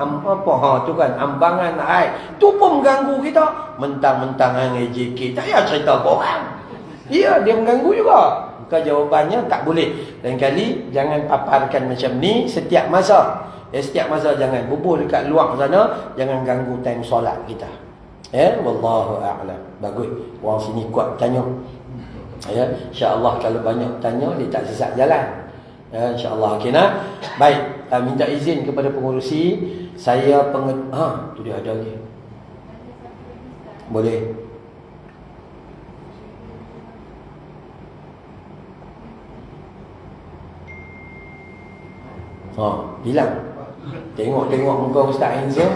tu kan, ambangan air tu pun mengganggu kita. Mentang-mentang hang JK, tak payah cerita korang. Ya, dia mengganggu juga. Maka jawapannya tak boleh. Lain kali jangan paparkan macam ni setiap masa. Setiap masa jangan bubuh dekat luar sana, jangan ganggu time solat kita. Wallahu a'lam. Bagus. Orang sini kuat tanya. InsyaAllah kalau banyak tanya, dia tak sesat jalan. InsyaAllah. Okay, nah? Baik, minta izin kepada pengurusi. Saya tu dia ada lagi. Boleh. Hilang. Tengok muka Ustaz Ainza.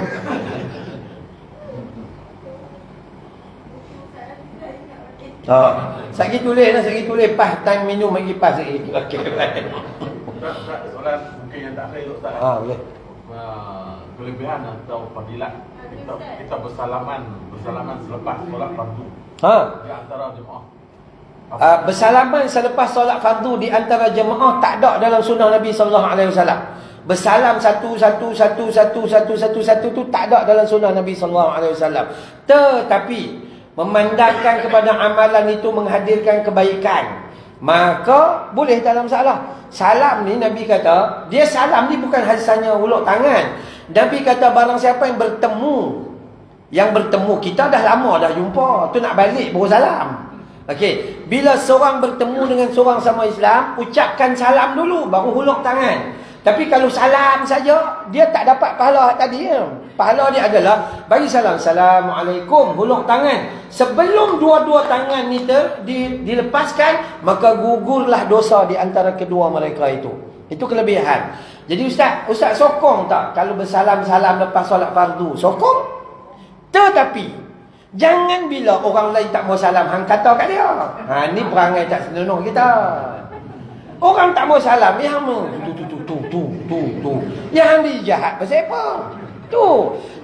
Sakit tulis pas time minum lagi pas lagi. Okey, baik. Soalan mungkin yang tak saya Ustaz. Boleh. Kelebihan atau fadilat kita bersalaman selepas solat fardu. Di antara jemaah. Bersalaman selepas solat fardu di antara jemaah tak ada dalam sunnah Nabi sallallahu alaihi wasallam. Bersalam satu tu tak ada dalam sunnah Nabi sallallahu alaihi wasallam. Tetapi memandangkan kepada amalan itu menghadirkan kebaikan, maka boleh dalam salah. Salam ni Nabi kata, dia salam ni bukan hanya uluk tangan. Nabi kata barang siapa yang bertemu kita dah lama dah jumpa, tu nak balik baru salam. Okey, bila seorang bertemu dengan seorang sama Islam, ucapkan salam dulu baru huluk tangan. Tapi kalau salam saja, dia tak dapat pahala tadi. Pahala dia adalah bagi salam, Assalamualaikum, huluk tangan. Sebelum dua-dua tangan ni dilepaskan, maka gugurlah dosa di antara kedua mereka itu. Itu kelebihan. Jadi Ustaz sokong tak kalau bersalam-salam lepas solat fardu? Sokong. Tetapi jangan bila orang lain tak mau salam, hang kata kat dia. Ni perangai tak senonoh kita. Orang tak mau salam, yang tu. Yang dia jahat pasal apa? Tu.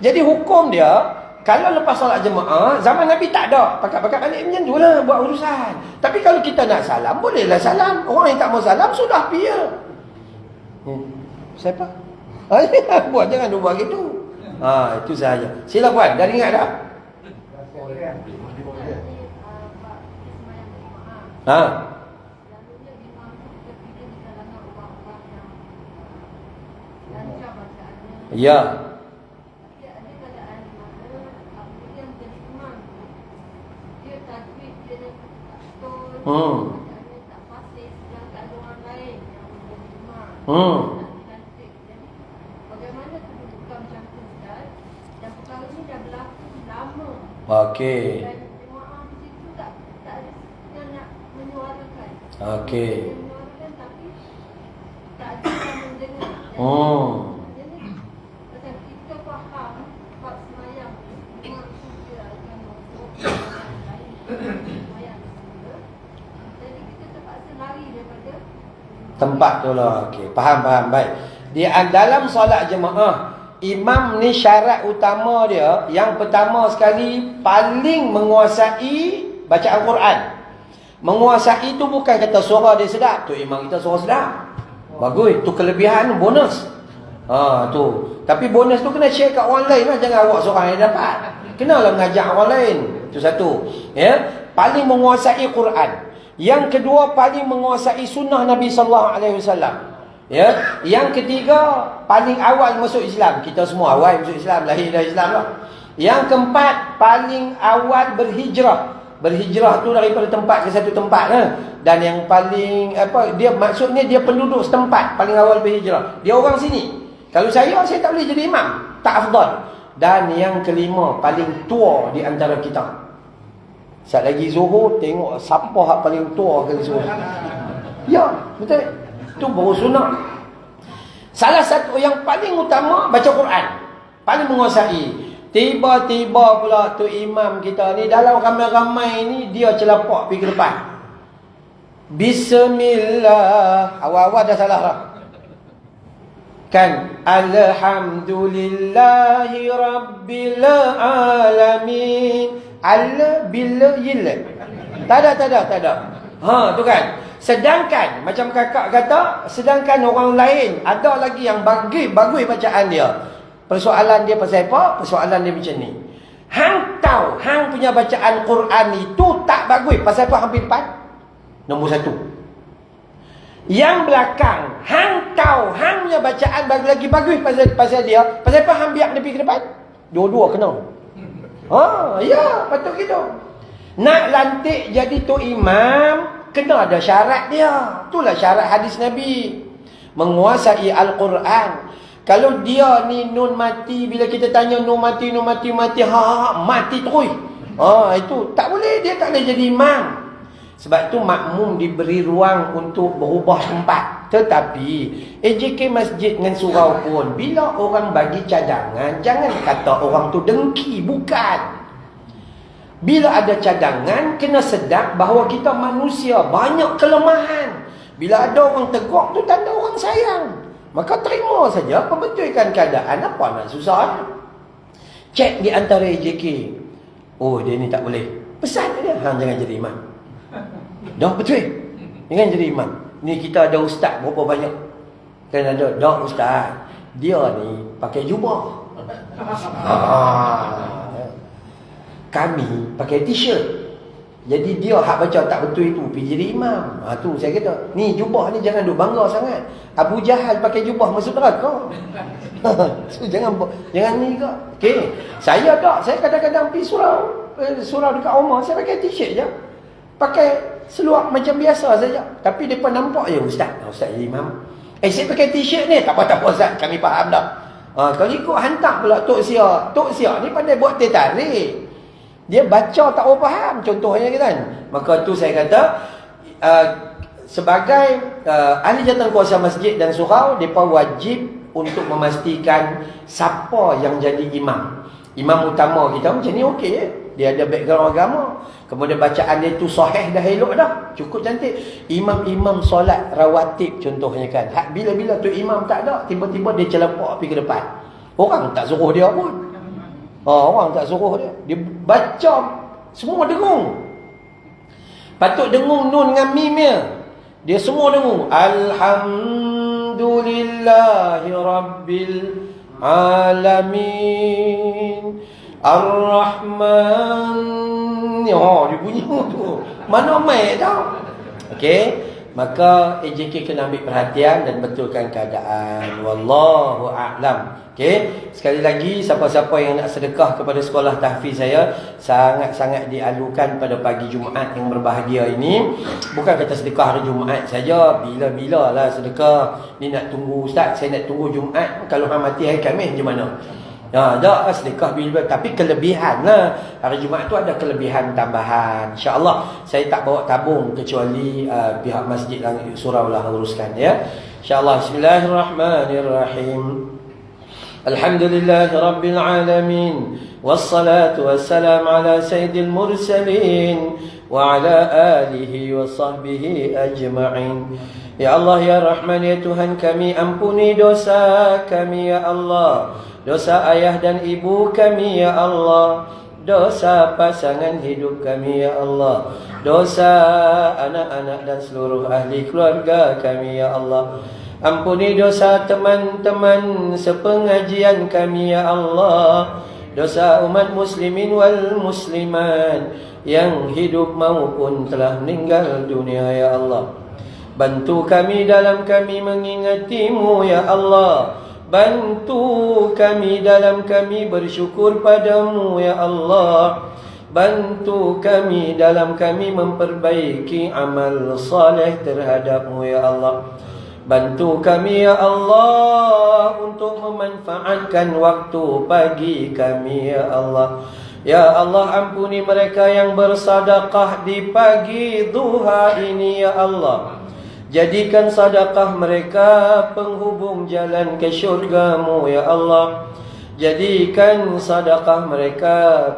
Jadi hukum dia, kalau lepas solat jemaah, zaman Nabi tak ada. Pakat-pakat balik macam tu lah buat urusan. Tapi kalau kita nak salam, bolehlah salam. Orang yang tak mau salam, sudah pergi. Siapa? Buat, jangan dia buat gitu. Itu sahaja. Sila Puan, dah ingat tak? Ya. Dia ada keadaan di mana apa yang menjadi imam dia tajwid dia tak betul, bacaannya tak fasih, sedangkan orang lain yang menjadi imam tak dilantik. Jadi bagaimana kedudukan macam tu, Ustaz? Dan perkara ni dah berlaku lama. Okey. Dan jemaah di situ tak ada yang nak menyuarakan. Okey. Menyuarakan tapi tak ada yang mendengar. Jadi macam kita faham bab semayang ni memang dia akan masuk lain semayang juga. Jadi kita terpaksa lari daripada Tempat tu lah. Okey, faham. Baik. Di dalam solat jemaah, imam ni syarat utama dia, yang pertama sekali paling menguasai bacaan Quran. Menguasai tu bukan kata suara dia sedap, tu imam kita suara sedap. Bagus, tu kelebihan, bonus. Tu. Tapi bonus tu kena share kat orang lain lah, jangan awak seorang yang dapat. Kenalah mengajak orang lain. Tu satu. Ya, paling menguasai Quran. Yang kedua, paling menguasai sunnah Nabi sallallahu alaihi wasallam. Ya, yang ketiga, paling awal masuk Islam. Kita semua awal masuk Islam, lahir dari Islam lah. Yang keempat, paling awal berhijrah. Berhijrah tu daripada tempat ke satu tempat Dan yang paling dia maksudnya dia penduduk setempat, paling awal berhijrah. Dia orang sini. Kalau saya tak boleh jadi imam, tak afdal. Dan yang kelima, paling tua di antara kita. Saat lagi Zuhur, tengok siapa yang paling tua kali Zuhur. Ya, betul. Itu baru sunnah. Salah satu yang paling utama, baca Quran. Paling menguasai. Tiba-tiba pula tu imam kita ni, dalam ramai-ramai ni, dia celapak pergi ke depan. Bismillah. Awal-awal dah salah lah. Kan? Alhamdulillahi Rabbil Alamin. Bila yila. Tak ada. Tu kan. Sedangkan macam kakak kata, sedangkan orang lain ada lagi yang bagus bacaan dia. Persoalan dia pasal apa? Persoalan dia macam ni. Hang tahu, hang punya bacaan Quran itu tak bagus pasal apa hampir depan? Nombor satu. Yang belakang, hang tahu, hang punya bacaan lagi bagus pasal dia, pasal apa hang biar dia pergi ke depan? Dua-dua kena. Ya, patut gitu. Nak lantik jadi tu imam, kena ada syarat dia. Itulah syarat hadis Nabi. Menguasai Al-Quran. Kalau dia ni nun mati, bila kita tanya nun mati, mati terus. Itu tak boleh, dia tak boleh jadi imam. Sebab tu makmum diberi ruang untuk berubah tempat. Tetapi AJK masjid dengan surau pun, bila orang bagi cadangan, jangan kata orang tu dengki, bukan. Bila ada cadangan, kena sedar bahawa kita manusia banyak kelemahan. Bila ada orang tegur tu tanda orang sayang. Maka terima saja, perbetulkan keadaan, apa nak susah. Cek di antara AJK. Dia ni tak boleh. Pesan dia, hang jangan jadi imam. Dah betul. Jangan jadi imam. Ni kita ada ustaz berapa banyak. Kan ada, dah ustaz. Dia ni pakai jubah. Kami pakai t-shirt. Jadi dia hak baca tak betul itu pergi jadi imam. Tu saya kata, ni jubah ni jangan duk bangga sangat. Abu Jahal pakai jubah masuk neraka. So jangan ni ke. Okey. Saya kadang-kadang pergi surau dekat rumah, saya pakai t-shirt je. Pakai seluar macam biasa saja. Tapi depa nampak ya ustaz jadi imam. Saya pakai t-shirt ni, tak apa ustaz, kami faham dah. Kalau ikut hantar pula Tok Sia ni pandai buat teh tarik. Dia baca tak faham contohnya kan. Maka tu saya kata sebagai ahli jawatankuasa masjid dan surau, mereka wajib untuk memastikan siapa yang jadi imam. Imam utama kita macam ni okey dia ada background agama. Kemudian bacaan dia tu sahih dah, elok dah, cukup cantik. Imam-imam solat rawatib contohnya kan. Bila-bila tu imam tak ada, tiba-tiba dia celapak pergi ke depan. Orang tak suruh dia pun. Orang tak suruh dia. Dia baca semua dengung. Patut dengung nun dengan mimnya. Dia semua dengung. Alhamdulillahi Rabbil Alamin Ar-Rahman. Dia bunyi tu. Mana mai tau. Okey. Maka AJK kena ambil perhatian dan betulkan keadaan. Wallahu a'lam. Okey, sekali lagi siapa-siapa yang nak sedekah kepada sekolah tahfiz saya, sangat-sangat dialukan pada pagi Jumaat yang berbahagia ini. Bukan kata sedekah hari Jumaat saja, bila-bila lah sedekah. Ni nak tunggu ustaz, saya nak tunggu Jumaat, kalau hang mati hari Khamis macam mana? Tak sedekah bila, tapi kelebihan lah. Hari Jumaat tu ada kelebihan tambahan. InsyaAllah saya tak bawa tabung kecuali pihak Masjid Langit Surau lah uruskan ya. InsyaAllah. Bismillahirrahmanirrahim. Alhamdulillahi Rabbil Alamin. Wassalatu wassalam ala sayyidil mursalin wa ala alihi wa sahbihi ajma'in. Ya Allah ya Rahman ya Tuhan kami, ampuni dosa kami ya Allah, dosa ayah dan ibu kami ya Allah, dosa pasangan hidup kami ya Allah, dosa anak-anak dan seluruh ahli keluarga kami ya Allah. Ampuni dosa teman-teman sepengajian kami ya Allah, dosa umat muslimin wal muslimat yang hidup maupun telah meninggal dunia ya Allah. Bantu kami dalam kami mengingatimu ya Allah. Bantu kami dalam kami bersyukur padamu ya Allah. Bantu kami dalam kami memperbaiki amal saleh terhadapmu ya Allah. Bantu kami ya Allah untuk memanfaatkan waktu pagi kami ya Allah. Ya Allah, ampuni mereka yang bersedekah di pagi duha ini ya Allah. Jadikan sedekah mereka penghubung jalan ke syurga-Mu ya Allah. Jadikan sedekah mereka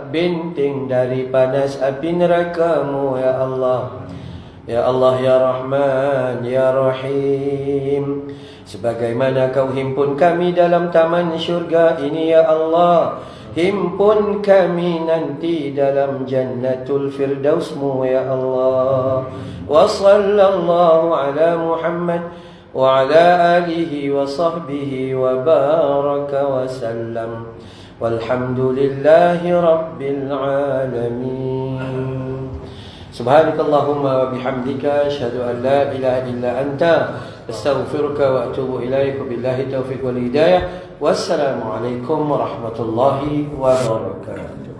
benteng dari panas api neraka-Mu ya Allah. Ya Allah ya Rahman ya Rahim. Sebagaimana Kau himpun kami dalam taman syurga ini ya Allah, himpun kami nanti dalam jannatul firdaus-Mu ya Allah. Wa sallallahu ala Muhammad wa ala alihi wa sahbihi wa baraka wa sallam. Walhamdulillahi rabbil alamin. Subhanakallahumma wa bihamdika asyhadu an la ilaha illa anta astaghfiruka wa atubu ilaik. Billahi taufiq wal hidayah. Wassalamu alaikum warahmatullahi wabarakatuh.